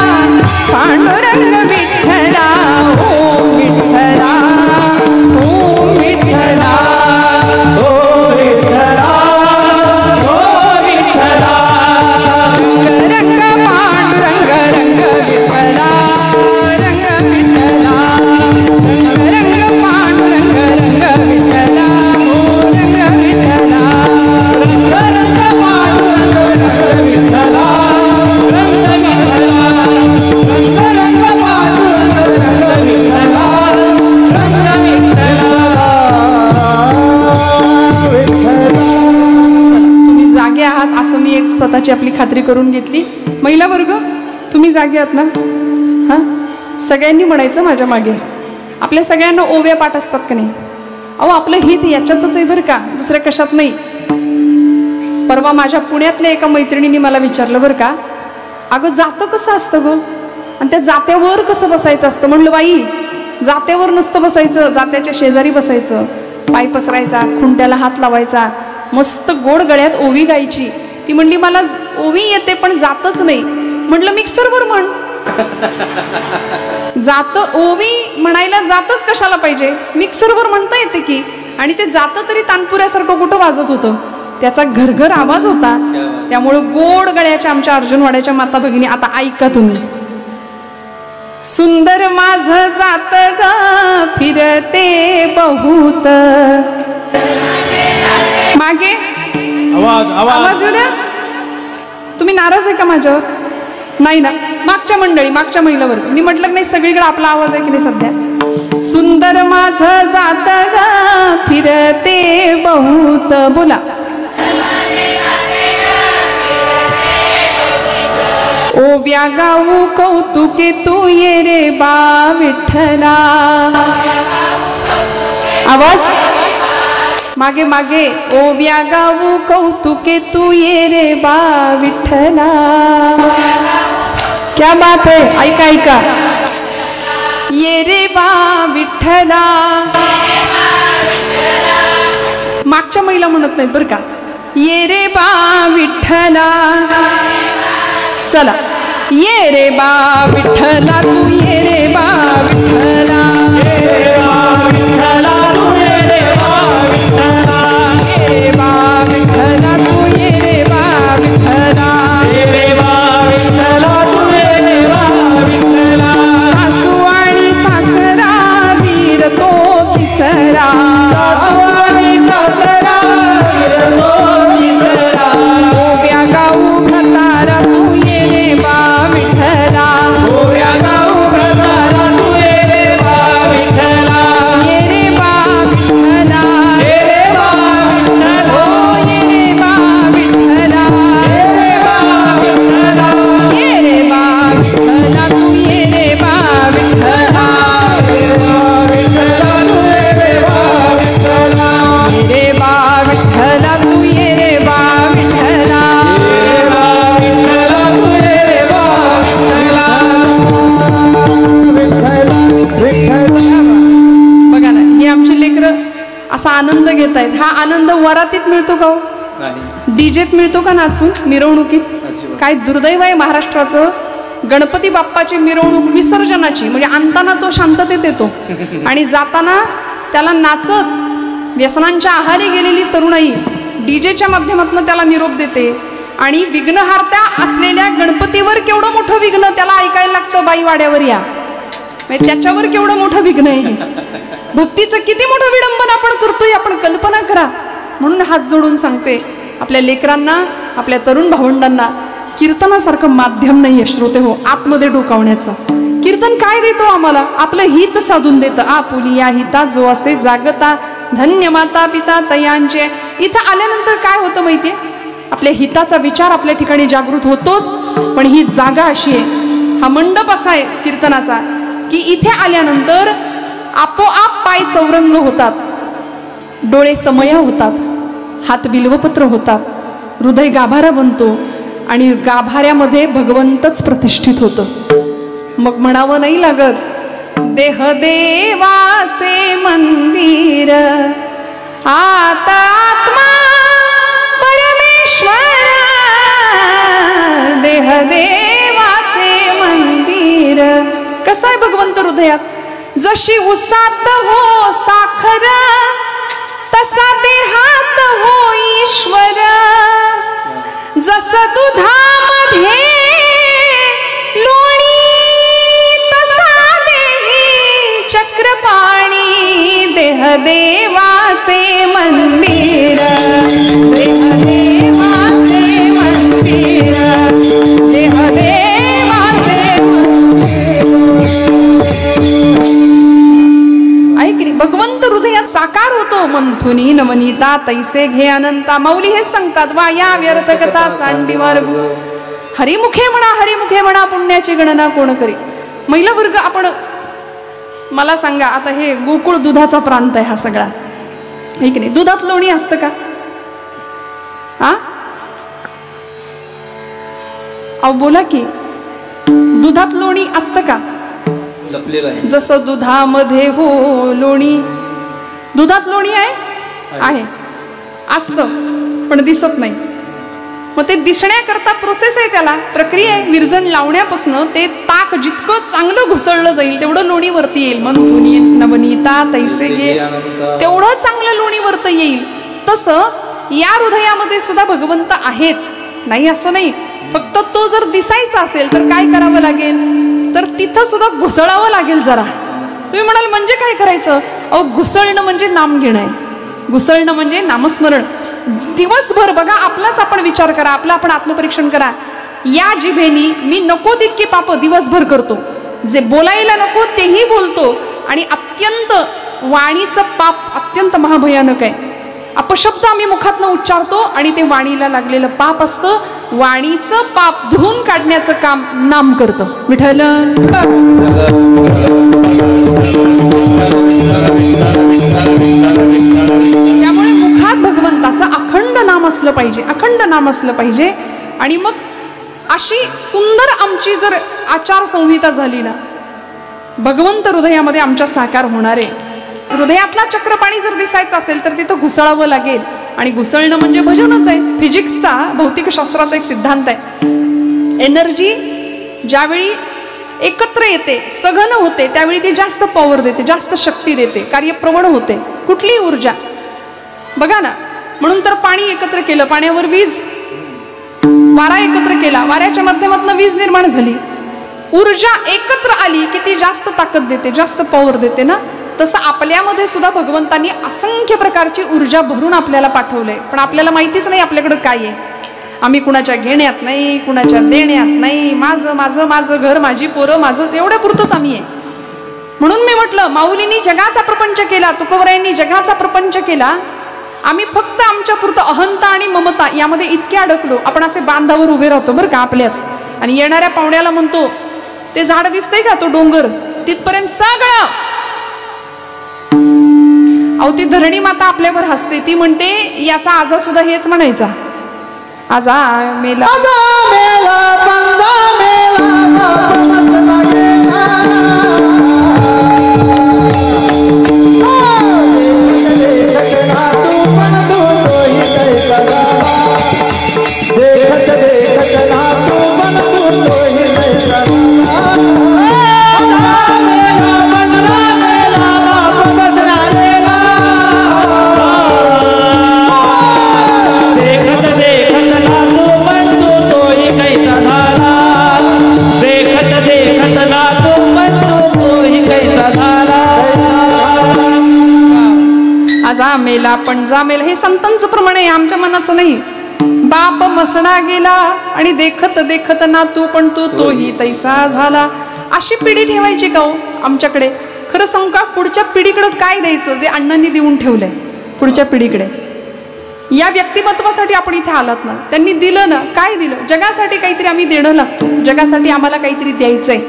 तरुणी एक स्वतःची आपली खात्री करून घेतली. महिला वर्ग तुम्ही जागे आहात ना? हां, सगळ्यांनी म्हणायचं माझ्या मागे. आपल्या सगळ्यांना ओव्या पाठ असतात का नाही? अहो आपलं हित याच्यातच आहे बरं का, दुसऱ्या कशात नाही. परवा माझ्या पुण्यातल्या एका मैत्रिणीने मला विचारलं बरं का, अगं जातं कसं असतं गं, आणि त्या जात्यावर कसं बसायचं असतं? म्हणलं बाई जात्यावर नसतं बसायचं, जात्याच्या शेजारी बसायचं, पाय पसरायचा, खुंट्याला हात लावायचा, मस्त गोड गळ्यात ओवी गायची. ती म्हणली मला ओवी येते पण जातच नाही. म्हटलं मिक्सरवर म्हण. जात ओवी म्हणायला जातच कशाला पाहिजे, मिक्सरवर म्हणता येते की. आणि ते जातं तरी तानपुऱ्यासारखं कुठं वाजत होतं, त्याचा घरघर आवाज होता. त्यामुळं गोड गळ्याच्या आमच्या अर्जुनवाड्याच्या माता भगिनी, आता ऐका तुम्ही. सुंदर माझं जात ग फिरते बहुत. मागे आवाज येऊ द्या. तुम्ही नाराज आहे का माझ्यावर? नाही ना? मागच्या मंडळी, मागच्या महिलावर मी म्हटलं नाही, सगळीकडे आपला आवाज आहे की नाही सध्या. सुंदर माझं जात ग फिरते बहुत. बोला. ओव्या गाऊ कौतुके तू ये रे बा विठ्ठला. आवाज मागे मागे. ओव्या गाऊ कौतुके तू ये रे बा विठ्ठला. क्या बात है, ऐका ऐका. ये रे बा विठ्ठला. मागच्या महिला म्हणत नाहीत बरं का. ये रे बा विठ्ठला. चला. ये रे बा विठ्ठला तू ये रे बा विठ्ठला. ये रे बा विठ्ठला तू ये रे बा विठ्ठला. ये रे बा विठ्ठला तू ये रे बा विठ्ठला. ये रे बा विठ्ठला तू ये रे बा विठ्ठला. सासू आणि सासरा वीर तो तिसरा. सासू आणि सासरा वीर तो तिसरा. ओव्या गाऊ भतारा तू ये रे बा विठ्ठला. ओव्या गाऊ भतारा तू ये रे बा विठ्ठला. ये रे बा विठ्ठला. ये रे बा विठ्ठला. ओ ये रे बा विठ्ठला. ये रे बा विठ्ठला. ये रे बा विठ्ठला तू ये रे बा विठ्ठला. ये रे बा विठ्ठला तू ये रे बा विठ्ठला. ये रे बा विठ्ठला तू ये रे बा विठ्ठला. बघा ना, ही आमची लेकरं असा आनंद घेत आहेत. हा आनंद वरातीत मिळतो का? डीजेत मिळतो का? नाचून मिरवणुकीत? काय दुर्दैव आहे महाराष्ट्राचं. गणपती बाप्पाची मिरवणूक विसर्जनाची म्हणजे आणताना तो शांततेत येतो आणि जाताना त्याला नाचत व्यसनांच्या आहारी गेलेली तरुणाई डीजेच्या माध्यमातून त्याला निरोप देते. आणि विघ्नहार्त्या असलेल्या गणपतीवर केवढं मोठं विघ्न त्याला ऐकायला लागतं, बाई वाड्यावर या. त्याच्यावर केवढं मोठं विघ्न आहे. भक्तीचं किती मोठं विडंबन आपण करतोय, आपण कल्पना करा. म्हणून हात जोडून सांगते आपल्या लेकरांना, आपल्या तरुण भावंडांना, कीर्तनासारखं माध्यम नाहीये श्रोते हो आतमध्ये डोकावण्याचं. कीर्तन काय देतो आम्हाला? आपलं हित साधून देतं. आपुली या हिता जो असे जागता, धन्य माता पिता तयांचे. इथं आल्यानंतर काय होतं माहितीये? आपल्या हिताचा विचार आपल्या ठिकाणी जागृत होतोच, पण ही जागा अशी आहे, हा मंडप असा आहे कीर्तनाचा, की इथे आल्यानंतर आपोआप पाय चौरंग होतात, डोळे समया होतात, हात बिल्वपत्र होतात, हृदय गाभारा बनतो आणि गाभाऱ्यामध्ये भगवंतच प्रतिष्ठित होतं. मग म्हणावं नाही लागत, देह देवाचे मंदिर आता आत्मा परमेश्वर. देह देवाचे मंदिर. कसं आहे भगवंत हृदयात? जशी उसात हो साखर तसा देहात हो ईश्वर. जस दुधामध्ये लोणी तसा देही चक्रपाणी. देह देवाचे मंदिर. देह देवाचे मंदिर. देह देवाचे मंदिर. ऐक रे, भगवंत हृदयात साकार होतो. मंथुनी नवनीता तैसे घे अनंता. माऊली हेच सांगतात, वाया व्यर्थ कथा सांडी मार्ग. हरिमुखे म्हणा पुण्याची गणना कोण करी. महिला वर्ग, आपण मला सांगा, आता हे गोकुळ दुधाचा प्रांत आहे हा सगळा, हे की नाही? दुधात लोणी असतं का? हा, अहो बोला की, दुधात लोणी असतं का? जसं दुधामध्ये हो लोणी. दुधात लोणी आहे असतं पण दिसत नाही. मग ते दिसण्याकरता प्रोसेस आहे, त्याला प्रक्रिया आहे. विरजण लावण्यापासून ते ताक जितकं चांगलं घुसळलं जाईल तेवढं लोणी वरती येईल. मंथुनी नवनीता तैसे घे, तेवढं चांगलं लोणी वरती येईल. तसं या हृदयामध्ये सुद्धा भगवंत आहेच, नाही असं नाही. फक्त तो जर दिसायचा असेल तर काय करावं लागेल, तर तिथं सुद्धा घुसळावं लागेल जरा. तुम्ही म्हणाल म्हणजे काय करायचं? अहो घुसळणं म्हणजे नाम घेणं आहे, घुसळणं म्हणजे नामस्मरण. दिवसभर बघा, आपलाच आपण विचार करा, आपलं आपण आत्मपरीक्षण करा. या जिभेनी मी नको तितके पाप दिवसभर करतो, जे बोलायला नको तेही बोलतो, आणि अत्यंत वाणीचं पाप अत्यंत महाभयानक आहे. अपशब्द आम्ही मुखातनं उच्चारतो आणि ते वाणीला लागलेलं पाप असतं. वाणीचं पाप धुवून काढण्याचं काम नाम करतं. विठ्ठल. त्यामुळे मुखात भगवंताचं अखंड नाम असलं पाहिजे, अखंड नाम असलं पाहिजे. आणि मग अशी सुंदर आमची जर आचारसंहिता झाली ना, भगवंत हृदयामध्ये आमच्या साकार होणार आहे. हृदयातला चक्रपाणी जर दिसायचं असेल तर तिथं घुसळावं लागेल. आणि घुसळणं म्हणजे भजनच आहे. फिजिक्सचा, भौतिकशास्त्राचा एक सिद्धांत आहे. एनर्जी ज्यावेळी एकत्र येते, सघन होते, त्यावेळी ती जास्त पॉवर देते, जास्त शक्ती देते, कार्यप्रवण होते. कुठली ऊर्जा बघा ना. म्हणून तर पाणी एकत्र केलं, पाण्यावर वीज. वारा एकत्र केला, वाऱ्याच्या माध्यमातून वीज निर्माण झाली. ऊर्जा एकत्र आली की ती जास्त ताकद देते, जास्त पॉवर देते ना. तसं आपल्यामध्ये सुद्धा भगवंतांनी असंख्य प्रकारची ऊर्जा भरून आपल्याला पाठवलंय, पण आपल्याला माहितीच नाही आपल्याकडे काय आहे. आम्ही कुणाच्या घेण्यात नाही, कुणाच्या देण्यात नाही. माझं माझं माझं घर, माझी पोरं, माझं, एवढ्या पुरतच आम्ही आहे. म्हणून मी म्हटलं, माऊलींनी जगाचा प्रपंच केला, तुकोबरायांनी जगाचा प्रपंच केला. आम्ही फक्त आमच्या पुरतं अहंता आणि ममता यामध्ये इतके अडकलो. आपण असे बांधावर उभे राहतो बरं का आपल्याच, आणि येणाऱ्या पाहुण्याला म्हणतो, ते झाड दिसतंय का, तो डोंगर, तिथपर्यंत सगळं. अहो ती धरणी माता आपल्यावर हसते. ती म्हणते, याचा आजा सुद्धा हेच म्हणायचा, आजा मेला, आजा मेला, पंजा मेला, आजा मेला पणजा मेला. हे संतांचं प्रमाण आहे, आमच्या मनाचं नाही. बाप मसणा गेला आणि देखत देखत ना तू पण तोही तैसा झाला. अशी पिढी ठेवायची का हो आमच्याकडे? खरं सांगू का, पुढच्या पिढीकडे काय द्यायचं जे अण्णांनी देऊन ठेवलंय पुढच्या पिढीकडे? या व्यक्तिमत्वासाठी आपण इथे आलात ना, त्यांनी दिलं ना. काय दिलं? जगासाठी काहीतरी आम्ही देणं लागतो, जगासाठी आम्हाला काहीतरी द्यायचंय.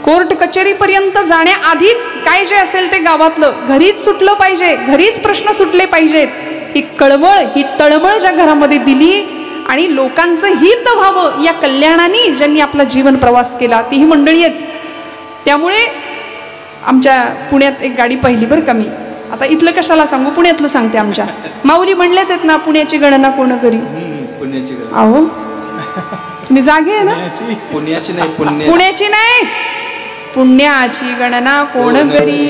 कोर्ट कचेरीपर्यंत जाण्याआधीच काय जे असेल ते गावातलं घरीच सुटलं पाहिजे, घरीच प्रश्न सुटले पाहिजेत. ही कळवळ, ही तळमळ ज्या घरामध्ये दिली आणि लोकांचं हित व्हावं या कल्याणाने ज्यांनी आपला जीवन प्रवास केला ती ही मंडळी आहेत. त्यामुळे आमच्या पुण्यात एक गाडी पाहिली बरं का मी. आता इथलं कशाला सांगू, पुण्यातलं सांगते. आमच्या माऊली म्हणलेच आहेत ना, पुण्याची गणना कोण करी. अहो तुम्ही जागे आहे ना? पुण्याची नाही, पुण्याची नाही, पुण्याची गणना कोण करी.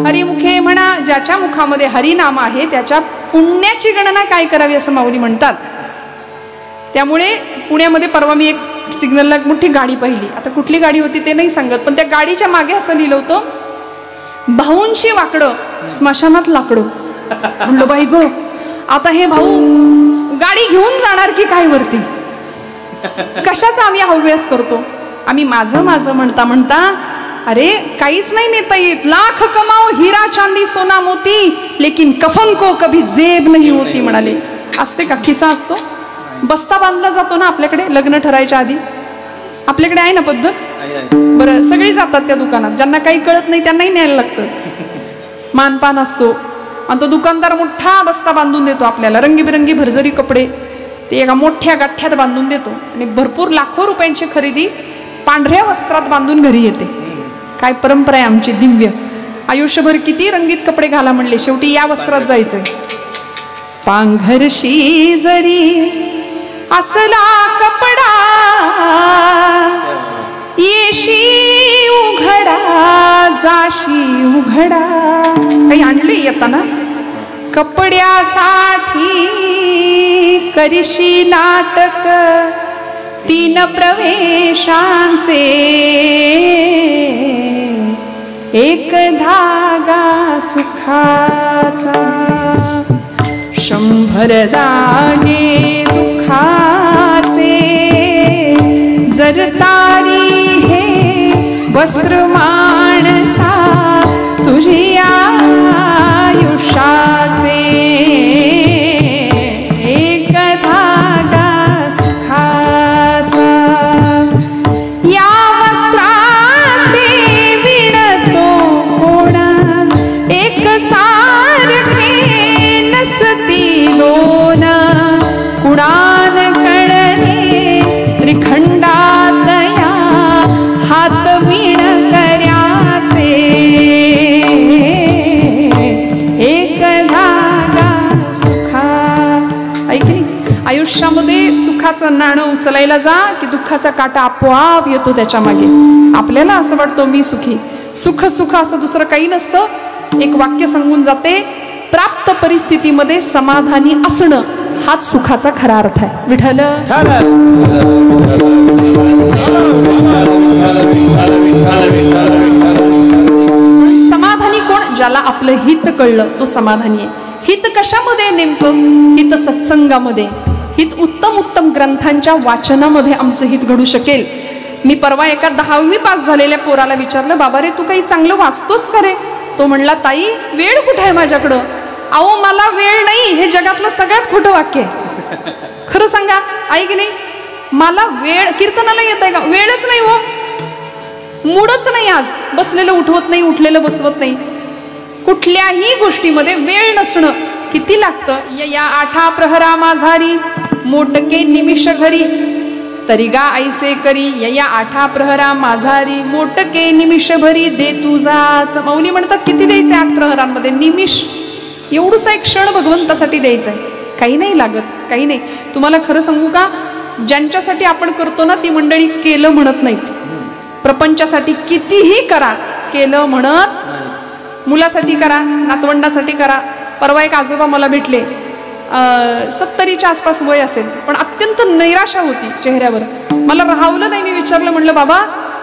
हरिमुखे म्हणा, ज्याच्या मुखामध्ये हरिनाम आहे त्याच्या पुण्याची गणना काय करावी असं माऊली म्हणतात. त्यामुळे पुण्यामध्ये परवा मी एक सिग्नलला एक मोठी गाडी पाहिली. आता कुठली गाडी होती ते नाही सांगत, पण त्या गाडीच्या मागे असं लिहिलं होतं, भाऊंशी वाकडं स्मशानात लाकडं. म्हणलं बाई गो, आता हे भाऊ गाडी घेऊन जाणार की काय वरती? कशाचा आम्ही हव्यास करतो? आम्ही माझं माझं म्हणता म्हणता अरे काहीच नाही नेता येत, लाख कमाओ हीरा चांदी सोना मोती, लेकिन कफन को कभी जेब नाही होती म्हणाले. असते का? खिसा असतो, बस्ता बांधला जातो ना आपल्याकडे लग्न ठरायच्या आधी. आपल्याकडे आहे ना पद्धत? बरं, सगळे जातात त्या दुकानात, ज्यांना काही कळत नाही त्यांनाही न्यायला लागतं. मानपान असतो आणि तो दुकानदार मोठा बस्ता बांधून देतो आपल्याला, रंगीबिरंगी भरजरी कपडे ते एका मोठ्या गाठ्यात बांधून देतो आणि भरपूर लाखो रुपयांची खरेदी पांढऱ्या वस्त्रात बांधून घरी येते. काय परंपरा आहे आमची दिव्य. आयुष्यभर किती रंगीत कपडे घाला म्हणले, शेवटी या वस्त्रात जायचंय. पांघरशी जरी असला कपडा, येशी उघडा जाशी उघडा. काही आणले येताना? कपड्यासाठी करीशी नाटक, 3 प्रवेशांचे एक धागा सुखाचा, 100 दाणे दुःखाचे. जर तारी हे वस्त्र माणसा तुझी आयुष्याचे, एक धागा सुखाचा. या वस्त्रात विणतो कोण, एक सारखे नसती दोन. कुडान कळले त्रिखंडात या हात विण कर्याचे, एक धागा सुखा. ऐकली? आयुष्यामध्ये सुखाचं नाणं उचलायला जा की दुःखाचा काटा आपोआप येतो त्याच्या मागे. आपल्याला असं वाटतं मी सुखी, सुख सुख असं दुसरं काही नसतं. एक वाक्य सांगून जाते, प्राप्त परिस्थितीमध्ये समाधानी असणं हाच सुखाचा खरा अर्थ आहे. विठ्ठल समाधानी कोण? ज्याला आपलं हित कळलं तो समाधानी आहे. हित कशामध्ये? नेमकं हित सत्संगामध्ये, हित उत्तम उत्तम ग्रंथांच्या वाचनामध्ये आमचं हित घडू शकेल. मी परवा एका 10वी पास झालेल्या पोराला विचारलं, बाबा रे तू काही चांगलं वाचतोस का रे? तो म्हणला, ताई वेळ कुठे आहे माझ्याकडं? अहो मला वेळ नाही, हे जगातलं सगळ्यात खोटं वाक्य आहे. खरं सांगा, आहे की नाही? मला वेळ, कीर्तनाला येत आहे का? वेळच नाही हो, मूडच नाही. आज बसलेलं उठवत नाही, उठलेलं बसवत नाही. कुठल्याही गोष्टीमध्ये वेळ नसणं किती लागतं. या 8 प्रहरा माझारी, मोटके निमिष घरी, तरी गा ऐसे करी. या 8 प्रहरा माझारी, मोटके निमिष भरी, दे तुझाच. मौली म्हणतात किती द्यायचे 8 प्रहरांमध्ये? निमिष, एवढूसा एक क्षण भगवंतासाठी द्यायचा आहे. काही नाही लागत, काही नाही. तुम्हाला खरं सांगू का, ज्यांच्यासाठी आपण करतो ना ती मंडळी केलं म्हणत नाहीत. प्रपंचासाठी कितीही करा, केलं म्हणत. मुलासाठी करा, नातवंडासाठी करा. परवा एक आजोबा मला भेटले, 70च्या आसपास वय असेल, पण अत्यंत नैराशा होती चेहऱ्यावर. मला राहवलं नाही, मी विचारलं, म्हणलं बाबा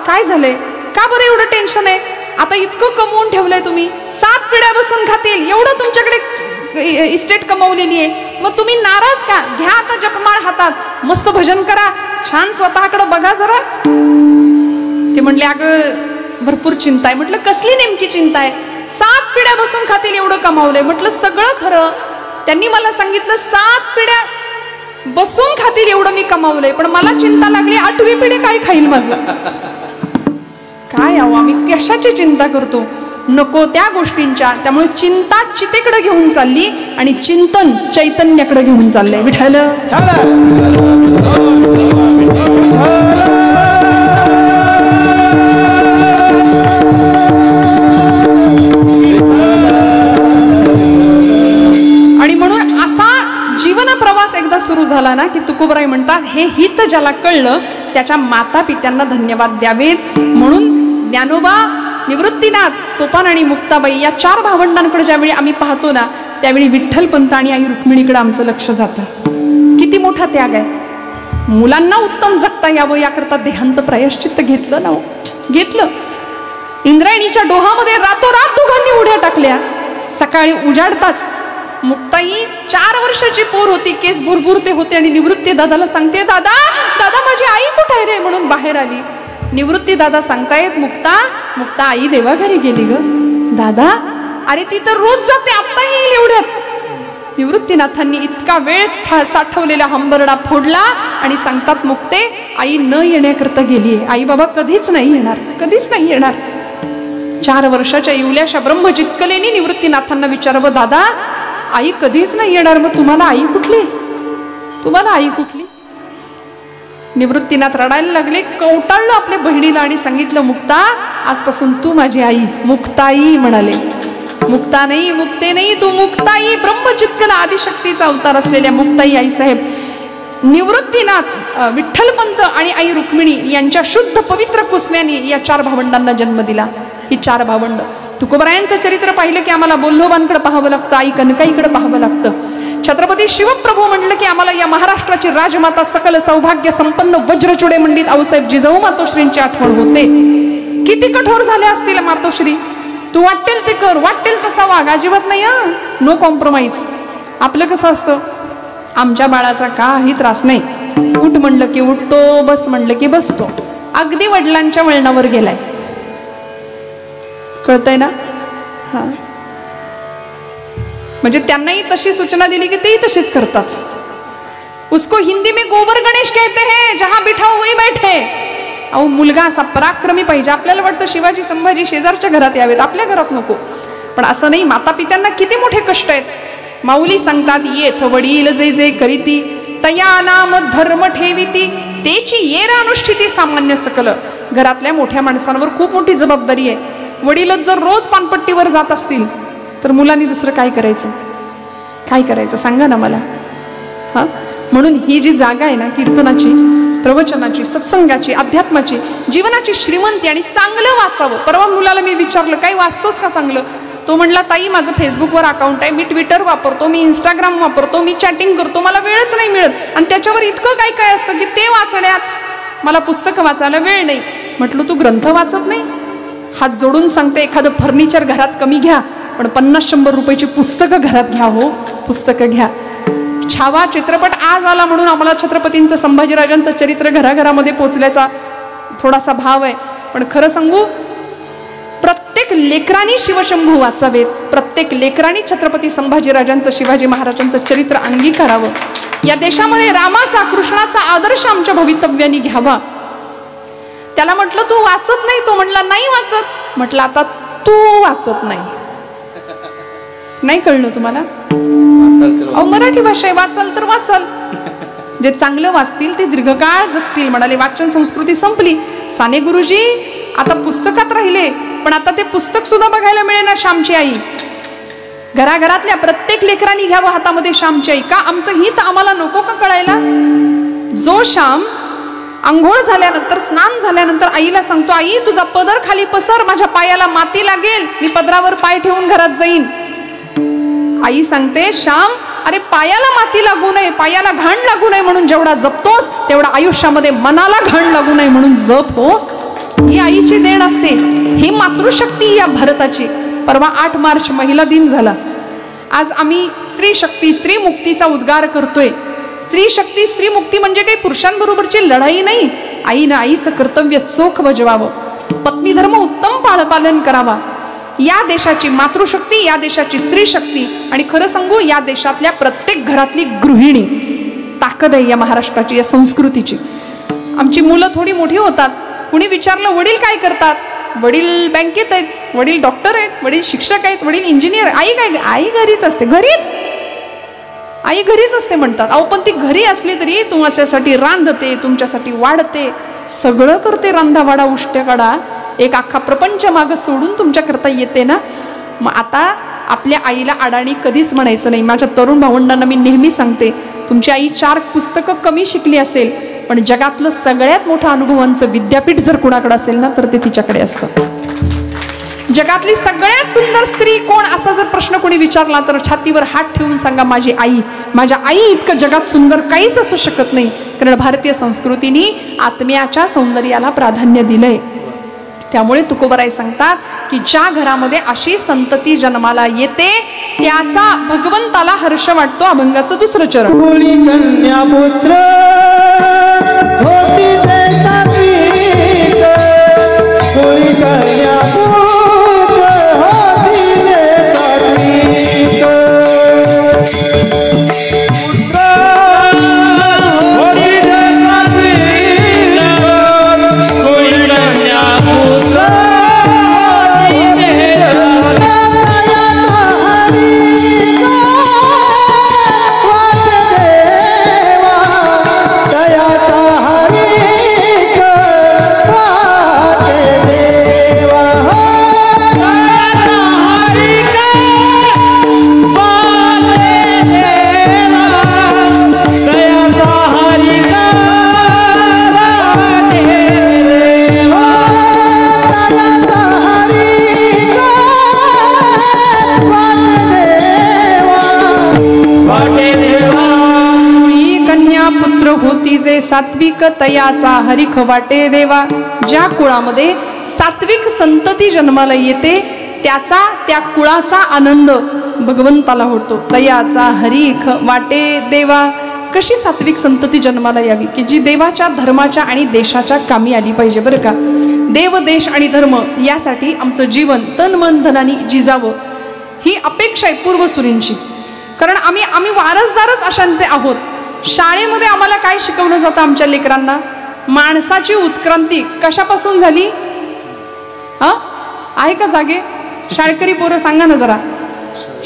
काय झालंय, का बरं एवढं टेन्शन आहे? आता इतकं कमवून ठेवलंय तुम्ही, 7 पिढ्या बसून खातील एवढं तुमच्याकडे इस्टेट कमवलेली आहे, मग तुम्ही नाराज का? घ्या आता जपमाळ हातात, मस्त भजन करा, छान स्वतःकडे बघा जरा. ते म्हणले, अगं भरपूर चिंता आहे. म्हटलं कसली नेमकी चिंता आहे? 7 पिढ्या बसून खातील एवढं कमावलंय. म्हटलं सगळं खरं. त्यांनी मला सांगितलं 7 पिढ्या बसून खातील एवढं मी कमावलंय, पण मला चिंता लागली 8वी पिढी काय खाईल माझं. काय आहो, आम्ही कशाची चिंता करतो? नको त्या गोष्टींच्या. त्यामुळे चिंता चितेकडे घेऊन चालली आणि चिंतन चैतन्याकडे घेऊन चाललंय. विठ्ठल आणि म्हणून असा जीवन प्रवास एकदा सुरू झाला ना की तुकोबराय म्हणतात, हे हित ज्याला कळलं त्याच्या माता पित्यांना धन्यवाद द्यावेत. म्हणून ज्ञानोबा, निवृत्तीनाथ, सोपान आणि मुक्ताबाई या 4 भावंडांकडे ज्यावेळी आम्ही पाहतो ना त्यावेळी विठ्ठलपंत आणि आई रुक्मिणीकडे आमचं लक्ष जातं. किती मोठा त्याग आहे. मुलांना उत्तम जगता यावं याकरता देहांत प्रायश्चित्त घेतलं ना, घेतलं. इंद्रायणीच्या डोहामध्ये रातोरात दोघांनी उड्या टाकल्या. सकाळी उजाडताच मुक्ताई 4 वर्षाची पोर होती, केस भुरभुरते होते आणि निवृत्ती दादाला सांगते, दादा दादा माझी आई कुठे आहे रे म्हणून बाहेर आली. निवृत्ती दादा सांगतायत, मुक्ता मुक्ता आई देवाघरी गेली ग. दादा, अरे ती तर रोज जाते, आत्ता येईल एवढ्यात. निवृत्तीनाथांनी इतका वेळ साठवलेला हंबरडा फोडला आणि सांगतात, मुक्ते आई न येण्याकरता गेलीये. आई बाबा कधीच नाही येणार, कधीच नाही येणार. 4 वर्षाच्या इवल्याशा ब्रह्मचितकलेने निवृत्तीनाथांना विचारावं, दादा आई कधीच नाही येणार, मग तुम्हाला आई कुठली, तुम्हाला आई कुठली. निवृत्तीनाथ रडायला लागले, कवटाळलं आपल्या बहिणीला आणि सांगितलं, मुक्ता आजपासून तू माझी आई. मुक्ताई म्हणाले. मुक्ता नाही, मुक्ते नाही, तू मुक्ताई. ब्रह्मचितकला आदिशक्तीचा अवतार असलेल्या मुक्ताई आई साहेब. निवृत्तीनाथ, विठ्ठलपंत आणि आई रुक्मिणी यांच्या शुद्ध पवित्र कुसव्याने या 4 भावंडांना जन्म दिला. ही 4 भावंड. तुकोबरायांचं चरित्र पाहिलं की आम्हाला बोल्लोबांकडे पाहावं लागतं, आई कनकाईकडे पाहावं लागतं. छत्रपती शिवप्रभू म्हटलं की आम्हाला या महाराष्ट्राची राजमाता सकल सौभाग्य संपन्न वज्रचुडे मंडित आऊसाहेब जिजाऊ मातोश्रींची आठवण होते. किती कठोर झाल्या असतील मातोश्री. तू वाटेल ते कर, वाटेल तसा वाग, अजिबात नाही हा, नो कॉम्प्रोमाइज. आपलं कसं असतं, आमच्या बाळाचा काही त्रास नाही, उठ म्हणलं की उठतो, बस म्हणलं की बसतो. अगदी वडिलांच्या वळणावर गेलाय. कळतंय ना. हा, म्हणजे त्यांनाही तशी सूचना दिली की तेही तशीच करतात. उसको हिंदी में गोबर गणेश कहते हैं, जहां बिठाओ वही बैठे. अहो, मुलगा असा पराक्रमी पाहिजे. आपल्याला वाटतं शिवाजी संभाजी शेजारच्या घरात यावेत, आपल्या घरात नको. पण असं नाही. माता पित्यांना किती मोठे कष्ट आहेत. माऊली सांगतात, येथ वडील जे जे करीती तया नाम धर्म ठेविती, तेची येरा अनुष्ठिती सामान्य सकल. घरातल्या मोठ्या माणसांवर खूप मोठी जबाबदारी आहे. वडीलच जर रोज पानपट्टीवर जात असतील तर मुलांनी दुसरं काय करायचं, काय करायचं सांगा ना मला. हा, म्हणून ही जी जागा आहे ना, कीर्तनाची, प्रवचनाची, सत्संगाची, अध्यात्माची, जीवनाची श्रीमंती. आणि चांगलं वाचावं. परवा मुलाला मी विचारलं, काही वाचतोस का चांगलं. तो म्हणला, ताई माझं फेसबुकवर अकाउंट आहे, मी ट्विटर वापरतो, मी इंस्टाग्राम वापरतो, मी चॅटिंग करतो, मला वेळच नाही मिळत. आणि त्याच्यावर इतकं काय काय असतं की ते वाचण्यात मला पुस्तकं वाचायला वेळ नाही. म्हटलं, तू ग्रंथ वाचत नाही. हात जोडून सांगते, एखादं फर्निचर घरात कमी घ्या, पण 50-100 रुपयाची पुस्तकं घरात घ्या. हो, पुस्तकं घ्या. छावा चित्रपट आज आला म्हणून आम्हाला छत्रपतींचं, संभाजीराजांचं चरित्र घराघरामध्ये पोचल्याचा थोडासा भाव आहे. पण खरं सांगू, प्रत्येक लेकरांनी शिवशंभू वाचावेत. प्रत्येक लेकरांनी छत्रपती संभाजीराजांचं, शिवाजी महाराजांचं चरित्र अंगीकारावं. या देशामध्ये रामाचा, कृष्णाचा आदर्श आमच्या भवितव्यानी घ्यावा. त्याला म्हटलं, तू वाचत नाही. तो म्हणला, नाही वाचत. म्हटलं, आता तू वाचत नाही. नाही कळलं तुम्हाला. अहो, मराठी भाषा आहे, वाचाल तर वाचाल. जे चांगलं वाचतील ते दीर्घकाळ जगतील म्हणाले. वाचन संस्कृती संपली. साने गुरुजी आता पुस्तकात राहिले, पण आता ते पुस्तक सुद्धा बघायला मिळेना. श्यामची आई. घराघरातल्या प्रत्येक लेकरांनी घ्यावं हातामध्ये श्यामची आई. का? आमचं हित आम्हाला नको का कळायला. जो श्याम अंघोळ झाल्यानंतर, स्नान झाल्यानंतर आईला सांगतो, आई तुझा पदर खाली पसर, माझ्या पायाला माती लागेल, मी पदरावर पाय ठेवून घरात जाईन. आई सांगते, श्याम अरे पायाला माती लागू नये, पायाला घाण लागू नये म्हणून जेवढा जपतोस तेवढा आयुष्यामध्ये मनाला घाण लागू नये म्हणून जप. हो, ही आईची देण असते. ही मातृशक्ती या भारताची. परवा 8 मार्च महिला दिन झाला. आज आम्ही स्त्री शक्ती, स्त्री मुक्तीचा उद्गार करतोय. स्त्री शक्ती, स्त्री मुक्ती म्हणजे काही पुरुषांबरोबरची लढाई नाही. आईनं आईचं कर्तव्य चोख बजवावं. पत्नी धर्म उत्तम पालन करावा. या देशाची मातृशक्ती, या देशाची स्त्री शक्ती, आणि खरं सांगू, या देशातल्या प्रत्येक घरातली गृहिणी ताकद आहे या महाराष्ट्राची, या संस्कृतीची. आमची मुलं थोडी मोठी होतात. कुणी विचारलं, वडील काय करतात. वडील बँकेत आहेत, वडील डॉक्टर आहेत, वडील शिक्षक आहेत, वडील इंजिनियर. आई काय? आई घरीच असते. घरीच आई घरीच असते म्हणतात. अहो, पण ती घरी असली तरी तुमच्यासाठी रांधते, तुमच्यासाठी वाढते, सगळं करते. रांधावाडा, उष्ट्याकाडा, एक अख्खा प्रपंच मागं सोडून तुमच्याकरता येते ना. मग आता आपल्या आईला अडाणी कधीच म्हणायचं नाही. माझ्या तरुण भावंडांना मी नेहमी सांगते, तुमची आई 4 पुस्तकं कमी शिकली असेल, पण जगातलं सगळ्यात मोठं अनुभवांचं विद्यापीठ जर कुणाकडे असेल ना, तर ते तिच्याकडे असतं. जगातली सगळ्यात सुंदर स्त्री कोण, असा जर प्रश्न कोणी विचारला तर छातीवर हात ठेवून सांगा, माझी आई. माझ्या आई इतकं जगात सुंदर काहीच असू शकत नाही. कारण भारतीय संस्कृतीने आत्म्याच्या सौंदर्याला प्राधान्य दिलंय. त्यामुळे तुकोबराय सांगतात की ज्या घरामध्ये अशी संतती जन्माला येते त्याचा भगवंताला हर्ष वाटतो. अभंगाचं 2रं चरण. कन्या पुत्र होती जे सात्विक तयाचा हरिख वाटे देवा. ज्या कुळामध्ये सात्विक संतती जन्माला येते त्याचा त्या कुळाचा आनंद भगवंताला होतो. तयाचा हरिख वाटे देवा. कशी सात्विक संतती जन्माला यावी की जी देवाच्या धर्माच्या आणि देशाच्या कामी आली पाहिजे बरं का. देव देश आणि धर्म यासाठी आमचं जीवन तन मन धनाने जिजावं ही अपेक्षा आहे पूर्वसुरींची. कारण आम्ही वारसदारच अशांचे आहोत. शाळेमध्ये आम्हाला काय शिकवलं जातं आमच्या लेकरांना? माणसाची उत्क्रांती कशापासून झाली? आहे का जागे? शाळकरी पोरं सांगा ना जरा.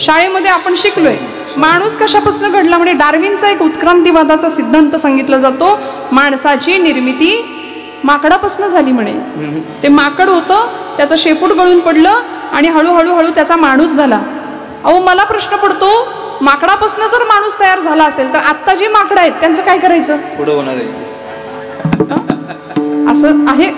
शाळेमध्ये आपण शिकलोय माणूस कशापासून घडला म्हणजे डार्विनचा एक उत्क्रांतीवादाचा सिद्धांत सांगितला जातो. माणसाची निर्मिती माकडापासून झाली म्हणे. ते माकड होतं, त्याचं शेपूट गळून पडलं आणि हळूहळू त्याचा माणूस झाला. अहो मला प्रश्न पडतो, माकडापासून जर माणूस तयार झाला असेल तर आता जी माकडं आहेत त्यांचं काय करायचं? पुढे होणार आहे असं आहे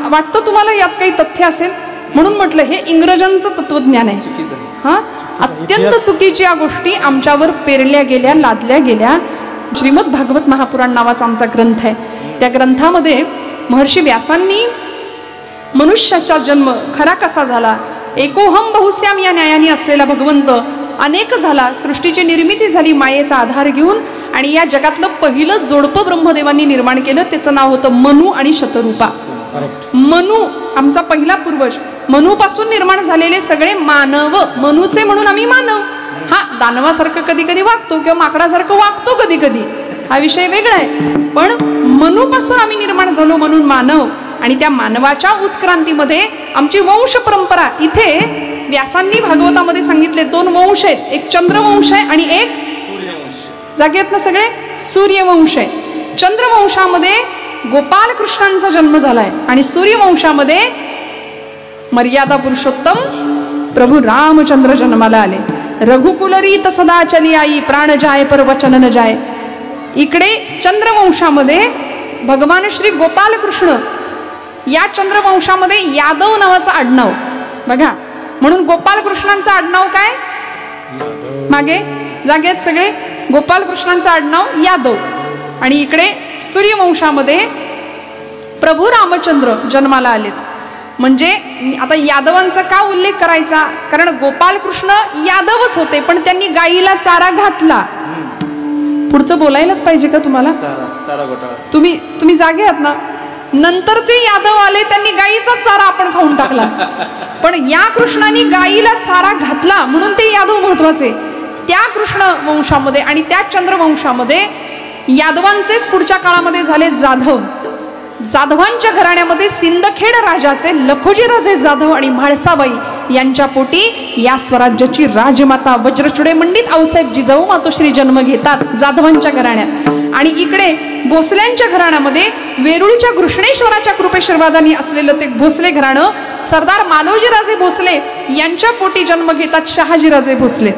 वाटतं तुम्हाला? यात काही तथ्य असेल म्हणून म्हटलं हे इंग्रजांचं तत्वज्ञान आहे. हा अत्यंत चुकीच्या गोष्टी आमच्यावर पेरल्या गेल्या, लादल्या गेल्या. श्रीमद भागवत महापुराण नावाचा आमचा ग्रंथ आहे. त्या ग्रंथामध्ये महर्षी व्यासांनी मनुष्याचा जन्म खरा कसा झाला, एकोहम बहुश्याम या न्यायाने असलेला भगवंत अनेक झाला, सृष्टीची निर्मिती झाली मायेचा आधार घेऊन आणि या जगातलं पहिलं जोडपं ब्रह्मदेवांनी निर्माण केलं. त्याचं नाव होतं मनु आणि शतरूपा. मनु आमचा पहिला पूर्वज. मनुपासून निर्माण झालेले सगळे मानव मनुचे म्हणून आम्ही मानव. हा दानवासारखं कधी कधी वागतो किंवा माकडासारखं वागतो कधी कधी, हा विषय वेगळा आहे. पण मनुपासून आम्ही निर्माण झालो म्हणून मानव. आणि त्या मानवाच्या उत्क्रांतीमध्ये आमची वंश परंपरा इथे व्यासांनी भागवतामध्ये सांगितले दोन वंश आहेत. एक चंद्रवंश आहे आणि एक जागेत ना सगळे सूर्यवंश आहे. चंद्रवंशामध्ये गोपाल कृष्णांचा जन्म झालाय आणि सूर्यवंशामध्ये मर्यादा पुरुषोत्तम प्रभू रामचंद्र जन्माला आले. रघुकुलरीत सदा चली आई प्राण जाय पर वचन न जाय. इकडे चंद्रवंशामध्ये भगवान श्री गोपाल कृष्ण. या चंद्रवंशामध्ये यादव नावाचं आडनाव बघा, म्हणून गोपाल कृष्णांचं आडनाव काय? मागे जागेत सगळे गोपाल कृष्णांचं आडनाव यादव. आणि इकडे सूर्यवंशामध्ये प्रभू रामचंद्र जन्माला आलेत. म्हणजे आता यादवांचा का उल्लेख करायचा? कारण गोपाल कृष्ण यादवच होते पण त्यांनी गाईला चारा घातला. पुढचं बोलायलाच पाहिजे का तुम्हाला? तुम्ही जागे आहात ना? नंतरचे यादव आले त्यांनी गाईचा चारा आपण खाऊन टाकला. पण या कृष्णाने गाईला चारा घातला म्हणून ते यादव महत्वाचे. त्या कृष्ण वंशामध्ये आणि त्या चंद्रवंशामध्ये यादवांचेच पुढच्या काळामध्ये झाले जाधव. जाधवांच्या घराण्यामध्ये सिंदखेड राजाचे लखोजीराजे जाधव आणि म्हाळसाबाई यांच्या पोटी या स्वराज्याची राजमाता वज्रचुडे मंडित आऊसाहेब जिजाऊ मातोश्री जन्म घेतात जाधवांच्या घराण्यात. आणि इकडे भोसल्यांच्या घराण्यामध्ये वेरुळच्या कृष्णेश्वराच्या कृपेश्वरवादानी असलेलं ते भोसले घराणं सरदार मालोजीराजे भोसले यांच्या पोटी जन्म घेतात शहाजीराजे भोसले.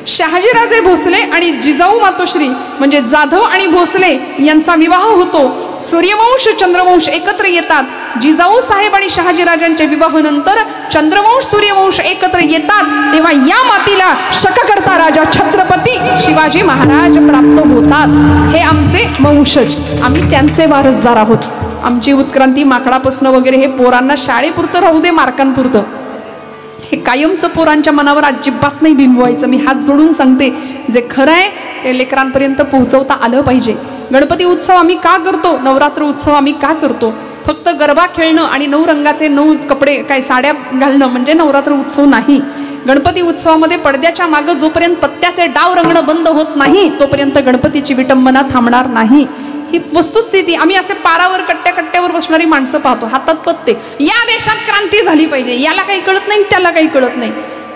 शहाजीराजे भोसले आणि जिजाऊ मातोश्री म्हणजे जाधव आणि भोसले यांचा विवाह होतो. सूर्यवंश चंद्रवंश एकत्र येतात. जिजाऊ साहेब आणि शहाजीराजांच्या विवाहानंतर चंद्रवंश सूर्यवंश एकत्र येतात तेव्हा या मातीला शककर्ता राजा छत्रपती शिवाजी महाराज प्राप्त होतात. हे आमचे वंशज, आम्ही त्यांचे वारसदार आहोत. आमची उत्क्रांती माकडापासून वगैरे हे पोरांना शाळेपुरतं राहू दे, मार्कांपुरतं. हे कायमचं पोरांच्या मनावर अजिबात नाही बिंबवायचं. मी हात जोडून सांगते, जे खरं आहे ते लेकरांपर्यंत पोहोचवता आलं पाहिजे. गणपती उत्सव आम्ही का करतो? नवरात्र उत्सव आम्ही का करतो? फक्त गरबा खेळणं आणि 9 रंगाचे 9 कपडे काय साड्या घालणं म्हणजे नवरात्र उत्सव नाही. गणपती उत्सवामध्ये पडद्याच्या मागं जोपर्यंत पत्त्याचे डाव रंगणं बंद होत नाही तोपर्यंत गणपतीची विटंबना थांबणार नाही. ही वस्तुस्थिती. आम्ही असे पारावर कट्ट्यावर बसणारी माणसं पाहतो, हातात पत्ते. या देशात क्रांती झाली पाहिजे, याला काही कळत नाही त्याला काही कळत नाही.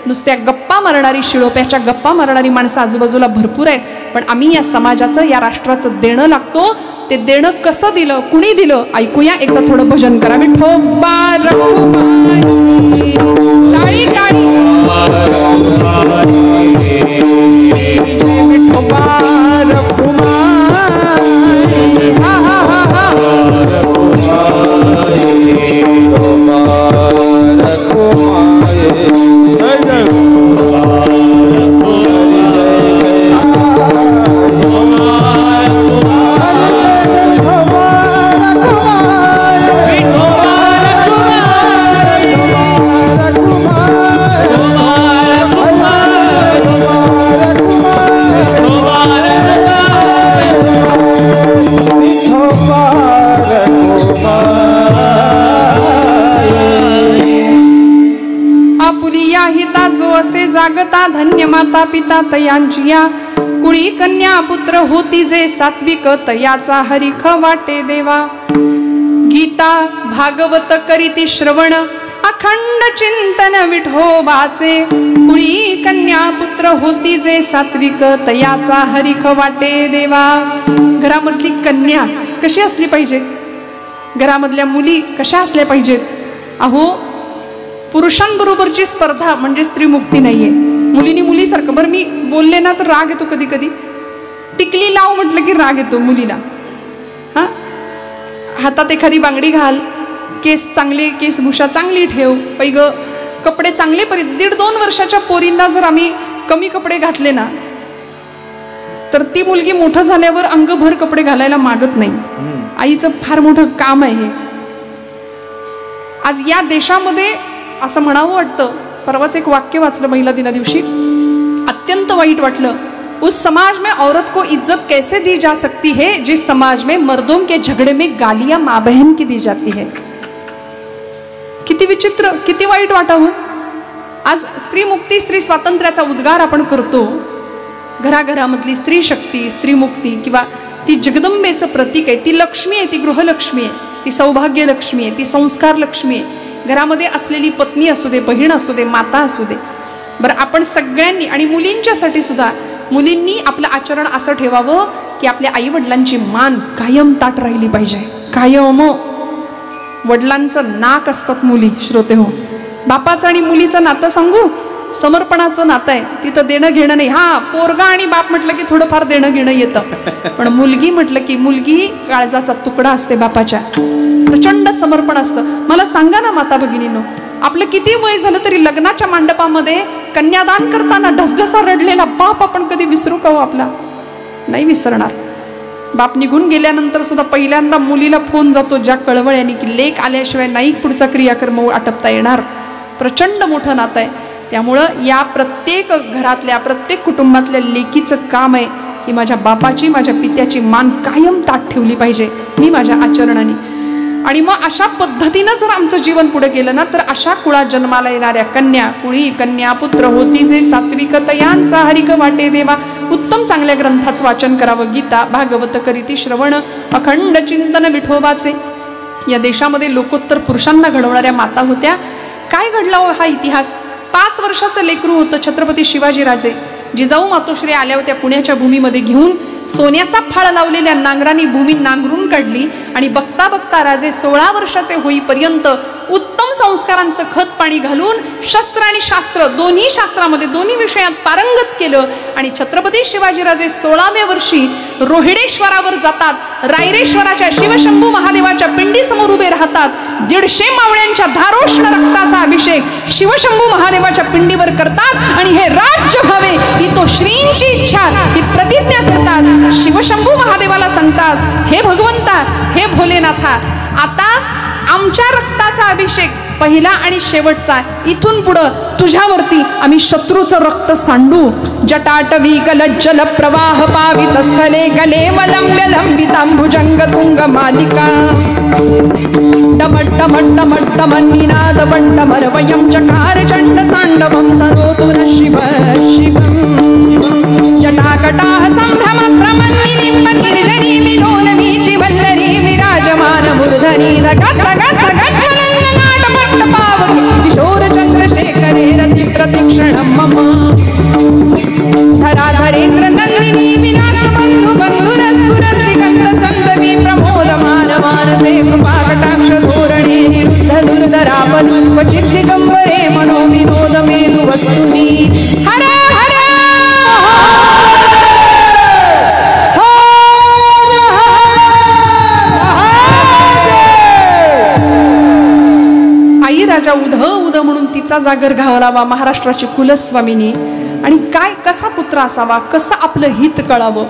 नुसत्या गप्पा मारणारी, शिळोप्याच्या गप्पा मारणारी माणसं आजूबाजूला भरपूर आहेत. पण आम्ही या समाजाचं, या राष्ट्राचं देणं लागतो. ते देणं कसं दिलं, कुणी दिलं, ऐकूया. एकदा थोडं भजन करा. विठोबा रखुमाई, टाळी टाळी, विठोबा रखुमाई, हा हा हा हा, माता पिता तयांचिया, कुळी कन्या पुत्र होती जे सात्विक, तयाचा हरिख वाटे देवा. गीता भागवत करीती श्रवण, अखंड चिंतन विठोबाचे, कुळी कन्या पुत्र होती जे सात्विक, तयाचा हरिख वाटे देवा. घरामधली कन्या कशी असली पाहिजे, घरामधल्या मुली कशा असल्या पाहिजेत. अहो, पुरुषांबरोबरची स्पर्धा म्हणजे स्त्री मुक्ती नाहीये. मुलीनी मुलीसारखं, बरं मी बोलले ना तर राग येतो कधी कधी, टिकली लाव म्हटलं की राग येतो मुलीला. हा, हातात एखादी बांगडी घाल, केस चांगले, केसभूषा चांगली ठेव, पैग कपडे चांगले 1.5-2 वर्षाच्या पोरींना जर आम्ही कमी कपडे घातले ना तर ती मुलगी मोठं झाल्यावर अंगभर कपडे घालायला मागत नाही. आईचं फार मोठं काम आहे हे. आज या देशामध्ये असं म्हणावं वाटतं, परवाच एक वाक्य वाचलं महिला दिना दिवशी, अत्यंत वाईट वाटलं. उस समाज में औरत को इज्जत कैसे दी जा सकती है जिस समाज में मर्दों के झगड़े में गालियां माँ बहन की दी जाती है. किती विचित्र, किती वाईट वाटावं. आज स्त्री मुक्ती, स्त्री स्वातंत्र्याचा उद्गार आपण करतो. घराघरामधली स्त्री शक्ती, स्त्री मुक्ती किंवा ती जगदंबेचं प्रतीक आहे, ती लक्ष्मी आहे, ती गृहलक्ष्मी आहे, ती सौभाग्य लक्ष्मी आहे, ती संस्कार लक्ष्मी आहे. घरामध्ये असलेली पत्नी असू दे, बहीण असू दे, माता असू दे. बरं, आपण सगळ्यांनी आणि मुलींच्यासाठी सुद्धा, मुलींनी आपलं आचरण असं ठेवावं की आपल्या आई वडिलांची मान कायम ताट राहिली पाहिजे. कायम. वडिलांचं नाक असतात मुली, श्रोते हो. बापाचं आणि मुलीचं नातं सांगू, समर्पणाचं नातं आहे, तिथं देणं घेणं नाही. हा, पोरगा आणि बाप म्हटलं की थोडंफार देणं घेणं येतं, पण मुलगी म्हटलं की मुलगी काळजाचा तुकडा असते बापाच्या. प्रचंड समर्पण असतं. मला सांगा ना माता भगिनींनो, आपलं किती वय झालं तरी लग्नाच्या मांडपामध्ये कन्यादान करताना ढसढसा रडलेला बाप आपण कधी विसरू का हो आपला? नाही विसरणार. बाप निघून गेल्यानंतर सुद्धा पहिल्यांदा मुलीला फोन जातो ज्या कळवळ्याने की लेक आल्याशिवाय नाही पुढचा क्रियाकर्म आटपता येणार. प्रचंड मोठं नातं आहे. त्यामुळं या प्रत्येक घरातल्या, प्रत्येक कुटुंबातल्या लेकीचं काम आहे की माझ्या बापाची, माझ्या पित्याची मान कायम ताट ठेवली पाहिजे मी माझ्या आचरणाने. आणि मग अशा पद्धतीनं जर आमचं जीवन पुढे गेलं ना तर अशा कुळात जन्माला येणाऱ्या कन्या, कुळी कन्या पुत्र होती जे सात्विक, तयांचा हरिक वाटे देवा. उत्तम चांगल्या ग्रंथाचं वाचन करावं. गीता भागवत करीती श्रवण, अखंड चिंतन विठोबाचे. या देशामध्ये लोकोत्तर पुरुषांना घडवणाऱ्या माता होत्या. काय घडला हो हा इतिहास? 5 वर्षाचं लेकरू होतं छत्रपती शिवाजीराजे. जिजाऊ मातोश्री आल्या होत्या पुण्याच्या भूमीमध्ये घेऊन. सोन्याचा फाळ लावलेल्या नांगरांनी भूमी नांगरून काढली आणि बघता बघता राजे 16 वर्षाचे होईपर्यंत उत्तम संस्कारांचं खत पाणी घालून शस्त्र आणि शास्त्र दोन्ही शास्त्रामध्ये, दोन्ही विषयात पारंगत केलं. आणि छत्रपती शिवाजीराजे 16व्या वर्षी रोहिडेश्वरावर जातात. रायरेश्वराच्या शिवशंभू महादेवाच्या पिंडीसमोर उभे राहतात. 150 मावळ्यांच्या धारोष्ण रक्ताचा अभिषेक शिवशंभू महादेवाच्या पिंडीवर करतात आणि हे राज्य व्हावे ही तो श्रींची इच्छा, ही प्रतिज्ञा करतात. शिवशंभू महादेवाला सांगतात, हे भगवंता, हे भोलेनाथा, आता आमच्या रक्ताचा अभिषेक पहिला आणि शेवटचा, इथून पुढं तुझ्यावरती आम्ही शत्रूचं रक्त सांडू. जटाटवी गलज्जल प्रवाह पावित स्थले गले वलंब्य लंबितांभुजंग तुंग मालिका डमट्टमट्टमट्टमन्निनाद बंडमरवयं चकार चंड तांडवं तनोतु नः शिव शिवं. जटाकटाह संभ्रम प्रमन्निलिम्ब निर्जरी विलोलवीचि वल्लरी विराजमान मूर्धनी धगत धगत धगत वलन्नाट मट्टपावकी किशोर चंद्रशेखरे रति प्रतीक्षणं मम. धराधरेन्द्र नंदिनी विलास बंधु बंधुरस्फुरत् दिगंत संदवी प्रमोदमान मानसे कृपाकटाक्ष धोरणे निरुद्ध दुर्धरापन क्वचित् दिगंबरे मनो विनोद मेरु वस्तुनि. हर हर आई राजा उध उध म्हणून तिचा जागर घालावा महाराष्ट्राची कुलस्वामिनी. आणि काय, कसा पुत्र असावा, कसं आपलं हित कळावं,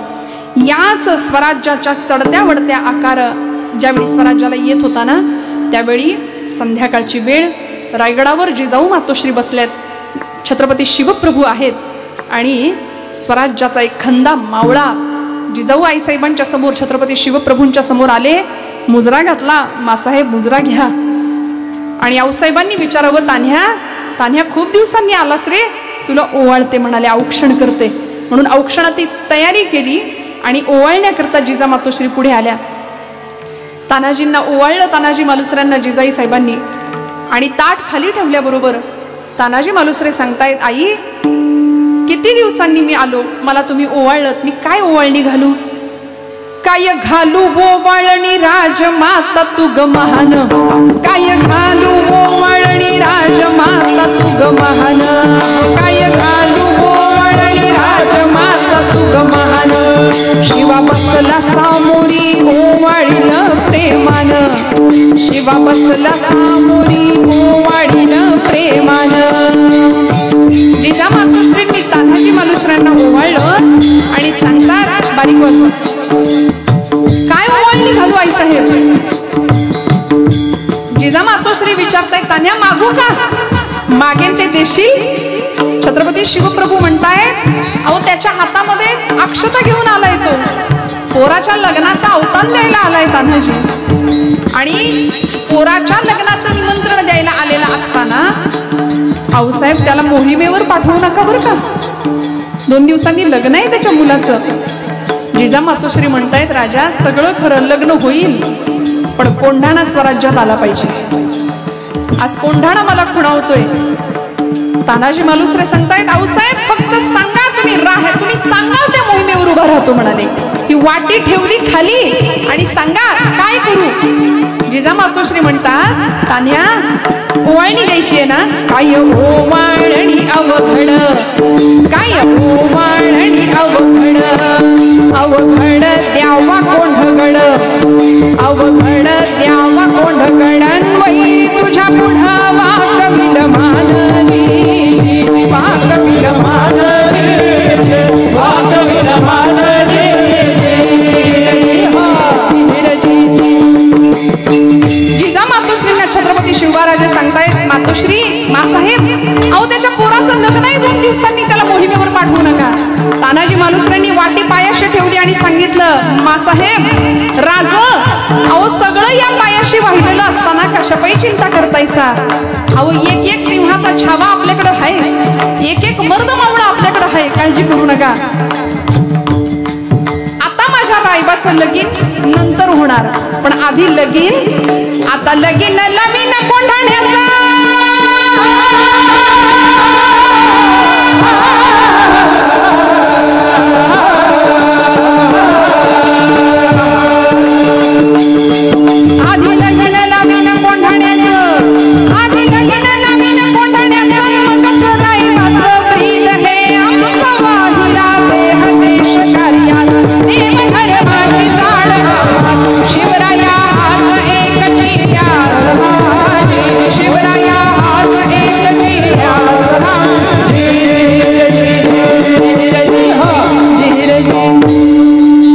याच स्वराज्याच्या चढत्या वडत्या आकार ज्यावेळी स्वराज्याला येत होता ना, त्यावेळी संध्याकाळची वेळ, रायगडावर जिजाऊ मातोश्री बसल्यात, छत्रपती शिवप्रभू आहेत आणि स्वराज्याचा एक खंदा मावळा जिजाऊ आईसाहेबांच्या समोर, छत्रपती शिवप्रभूंच्या समोर आले. मुजरा घातला. मासाहेब मुजरा घ्या. आणि आऊसाहेबांनी विचारावं, तान्ह्या तान्ह्या खूप दिवसांनी आलास रे, तुला ओवाळते म्हणाले, औक्षण करते. म्हणून औक्षणाची तयारी केली आणि ओवाळण्याकरता जिजा मातोश्री पुढे आल्या. तानाजींना ओवाळलं तानाजी मालुसऱ्यांना जिजाई साहेबांनी आणि ताट खाली ठेवल्याबरोबर तानाजी मालुसरे सांगतायत, आई किती दिवसांनी मी आलो, मला तुम्ही ओवाळलं, मी काय ओवाळणी घालू? काय घालू ओवाळणी राजमाता तू ग महान, काय घालू ओवाळणी राजमाता तू ग महान, काय घालू ओवाळणी राजमाता तू ग महान. शिवा बसला सामोरी ओवाळील प्रेमान, शिवा बसला सामोरी ओवाळील प्रेमान. जिजा मातोश्रींनी तानाजी मालुसऱ्यांना ओवाळलं आणि सांगतात बारीक वाजवा, काय ओवाळणी घालू आई साहेब? जिजा मातोश्री विचारताय, तान्या मागू का? मागेन ते देशील? छत्रपती शिवप्रभू म्हणतायत, अहो त्याच्या हातामध्ये अक्षता घेऊन आलाय तो, पोराच्या लग्नाचा अवतान द्यायला आलाय तान्हाजी. आणि पोराच्या लग्नाचं निमंत्रण द्यायला आलेला असताना आऊसाहेब त्याला मोहिमेवर पाठवू नका बरं का, 2 दिवसांनी लग्न आहे त्याच्या मुलाचं. जिजा मातोश्री म्हणतायत, राजा सगळं खरं, लग्न होईल, पण कोंढाणा स्वराज्यात आला पाहिजे. आज कोंढाणा मला खुणावतोय. तानाजी मालुसरे सांगतायत, आऊसाहेब फक्त सांगा, तुम्ही सांगाल त्या मोहिमेवर उभा राहतो म्हणाले. ही वाटी ठेवली खाली आणि सांगा काय करू. जिजा मातोश्री म्हणतात, तान्या ओवाळणी द्यायची आहे ना? काय ओवाळणी अवघड, काय ओवाळणी अवघड, अवघड द्यावा कोंढगड, अवघड द्यावा कोंढगड. वै तुझ्या पुढा वाकविल मानवी, वाकविल मानवी, वाकविल मानवी. जिजा मातोश्रींना छत्रपती शिवराजे सांगतायत, मातोश्री मासाहेब अहो त्याच्या पोराचं लग्न आहे, 2 दिवसांनी त्याला मोहिमेवर पाठवू नका. तानाजी मालुसऱ्यांनी वाटी पायाशी ठेवली आणि सांगितलं, मासाहेब राज अहो सगळं या पायाशी वाहिलेलं असताना कशापायी चिंता करतायसा? अहो एक सिंहाचा छावा आपल्याकडे आहे, एक मर्द मावळा आपल्याकडे आहे, काळजी करू नका. आता माझ्या रायबाचं लगीन नंतर होणार, पण आधी लगीन, आता लगीन नवीन कोंढाण्याचा. आधी लगीन नवीन कोंढाण्याचं, आधी लगीन नवीन कोंढाण्याचं, मगच रायबाचं ब्रीद हे आमचा वाहिला देह देश कार्याला. देव धर्माची जाळ शिवराया हात एक शिवराया हात एक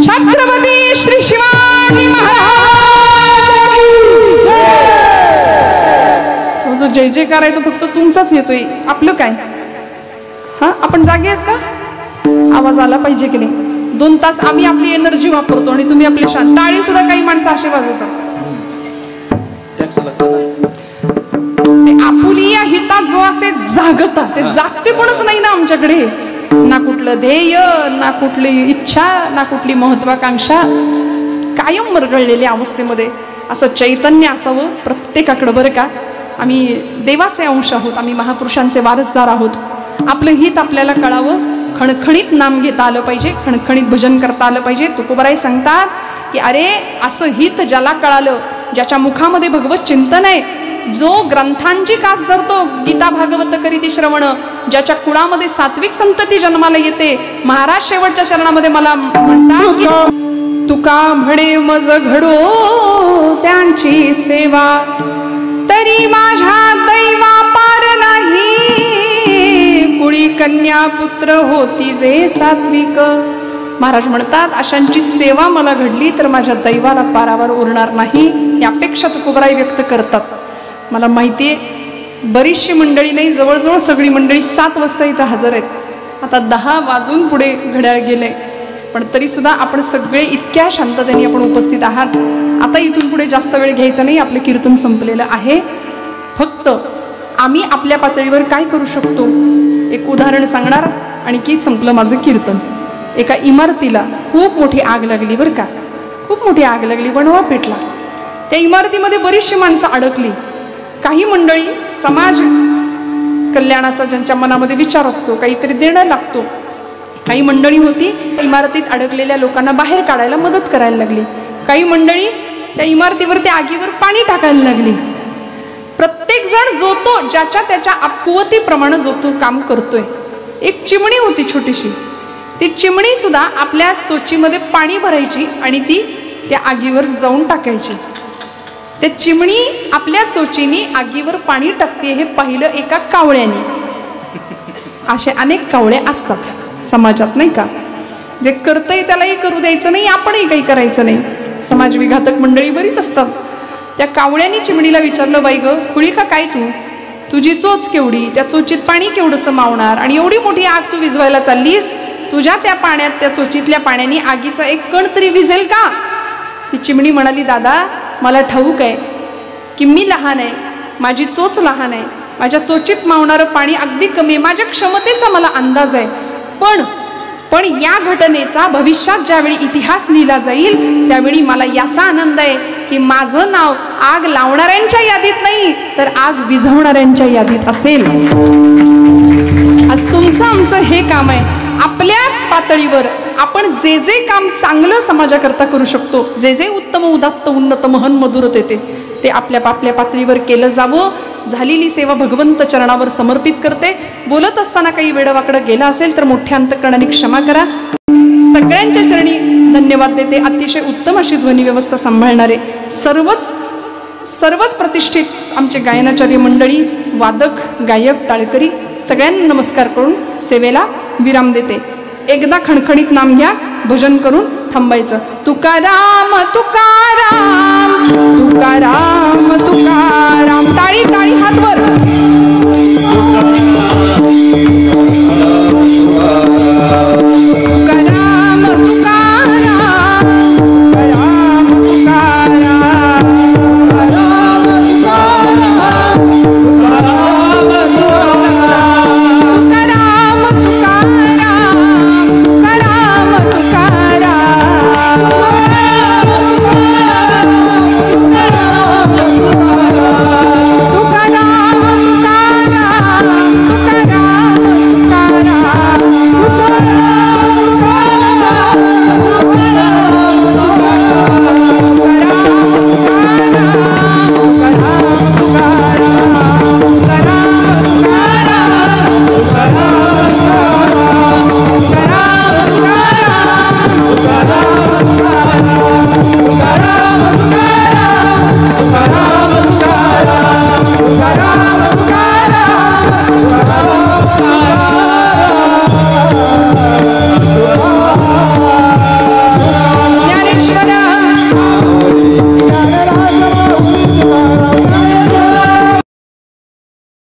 छत्रपती श्री शिवाजी महाराज. तो जो जय जयकार आहे तो फक्त तुमचाच येतोय, आपलं काय? हा आपण जागे आहेत का? आवाज आला पाहिजे की नाही? 2 तास आम्ही आपली एनर्जी वापरतो आणि तुम्ही आपली शांत. टाळी सुद्धा काही माणसं असे वाजवतात. आपुलिया हिता जो असे जागता, ते जागतेपणच नाही ना आमच्याकडे. ना कुठलं ध्येय, ना कुठली इच्छा, ना कुठली महत्वाकांक्षा, कायम मरगळलेल्या अवस्थेमध्ये असं चैतन्य असावं प्रत्येकाकडे बरं का. आम्ही देवाचे अंश आहोत, आम्ही महापुरुषांचे वारसदार आहोत. आपलं हित आपल्याला कळावं, खणखणीत नाम घेता आलं पाहिजे, खणखणीत भजन करता आलं पाहिजे. तुकोबाराय सांगतात की अरे असं हित ज्याला कळालं, ज्याच्या मुखामध्ये भगवत चिंतन आहे, जो ग्रंथांची कास धरतो, गीता भागवत करीती श्रवण, ज्याच्या कुळामध्ये सात्विक संतती जन्माला येते. महाराज शेवटच्या चरणामध्ये मला म्हणतात, तुका म्हणे मज घडो त्यांची सेवा, तरी माझ्या दैवा पार नाही. कुळी कन्या पुत्र होती जे सात्विक. महाराज म्हणतात अशांची सेवा मला घडली तर माझ्या दैवाला पारावर उरणार नाही. ही अपेक्षा तुकोबाराय व्यक्त करतात. मला माहिती आहे बरीचशी मंडळी नाही, जवळजवळ सगळी मंडळी 7 वाजता इथं हजर आहेत. आता 10 वाजून पुढे घड्याळ गेले, पण तरी सुद्धा आपण सगळे इतक्या शांततेने आपण उपस्थित आहात. आता इथून पुढे जास्त वेळ घ्यायचा नाही, आपलं कीर्तन संपलेलं आहे. फक्त आम्ही आपल्या पातळीवर काय करू शकतो एक उदाहरण सांगणार आणि की संपलं माझं कीर्तन. एका इमारतीला खूप मोठी आग लागली बरं का, खूप मोठी आग लागली, बनवा पेटला. त्या इमारतीमध्ये बरीचशी माणसं अडकली. काही मंडळी समाज कल्याणाचा ज्यांच्या मनामध्ये विचार असतो, काहीतरी देणं लागतो, काही मंडळी होती इमारतीत अडकलेल्या लोकांना बाहेर काढायला मदत करायला लागली. काही मंडळी त्या इमारतीवर त्या आगीवर पाणी टाकायला लागली. प्रत्येक जण जो तो ज्याच्या त्याच्या कुवतीप्रमाणे जो तो काम करतोय. एक चिमणी होती छोटीशी, ती चिमणी सुद्धा आपल्या चोचीमध्ये पाणी भरायची आणि ती त्या आगीवर जाऊन टाकायची. त्या चिमणी आपल्या चोचीनी आगीवर पाणी टाकते हे पाहिलं एका कावळ्याने. असे अनेक कावळे असतात समाजात नाही का, जे करतंय त्यालाही करू द्यायचं नाही, आपणही काही करायचं नाही. समाज विघातक मंडळी बरीच असतात. त्या कावळ्याने चिमणीला विचारलं, बाई ग खुळी का काय तू, तुझी चोच केवढी, त्या चोचीत पाणी केवढंसं मावणार आणि एवढी मोठी आग तू विझवायला चाललीस, तुझ्या त्या पाण्यात त्या चोचीतल्या पाण्याने आगीचा एक कण तरी विझेल का. ती चिमणी म्हणाली, दादा मला ठाऊक आहे की मी लहान आहे, माझी चोच लहान आहे, माझ्या चोचीत मावणारं पाणी अगदी कमी आहे, माझ्या क्षमतेचा मला अंदाज आहे, पण या घटनेचा भविष्यात ज्यावेळी इतिहास लिहिला जाईल त्यावेळी मला याचा आनंद आहे की माझं नाव आग लावणाऱ्यांच्या यादीत नाही तर आग विझवणाऱ्यांच्या यादीत असेल. आज तुमचं आमचं हे काम आहे. आपल्या पातळीवर आपण जे जे काम चांगलं समाजाकरता करू शकतो, जे जे उत्तम उदात्त उन्नत महन मधुरत येते ते आपल्या पातळीवर केलं जावं. झालेली सेवा भगवंत चरणावर समर्पित करते. बोलत असताना काही वेडवाकडं गेला असेल तर मोठ्या अंतःकरणाने क्षमा करा. सगळ्यांच्या चरणी धन्यवाद देते. अतिशय उत्तम अशी ध्वनी व्यवस्था सांभाळणारे सर्वच प्रतिष्ठित आमचे गायनाचार्य मंडळी, वादक गायक टाळकरी सगळ्यांना नमस्कार करून सेवेला विराम देते. एकदा खणखणीत नाम घ्या, भजन करून थांबायचं. तुकाराम तुकाराम तुकाराम तुकाराम. टाळी टाळी हात वर.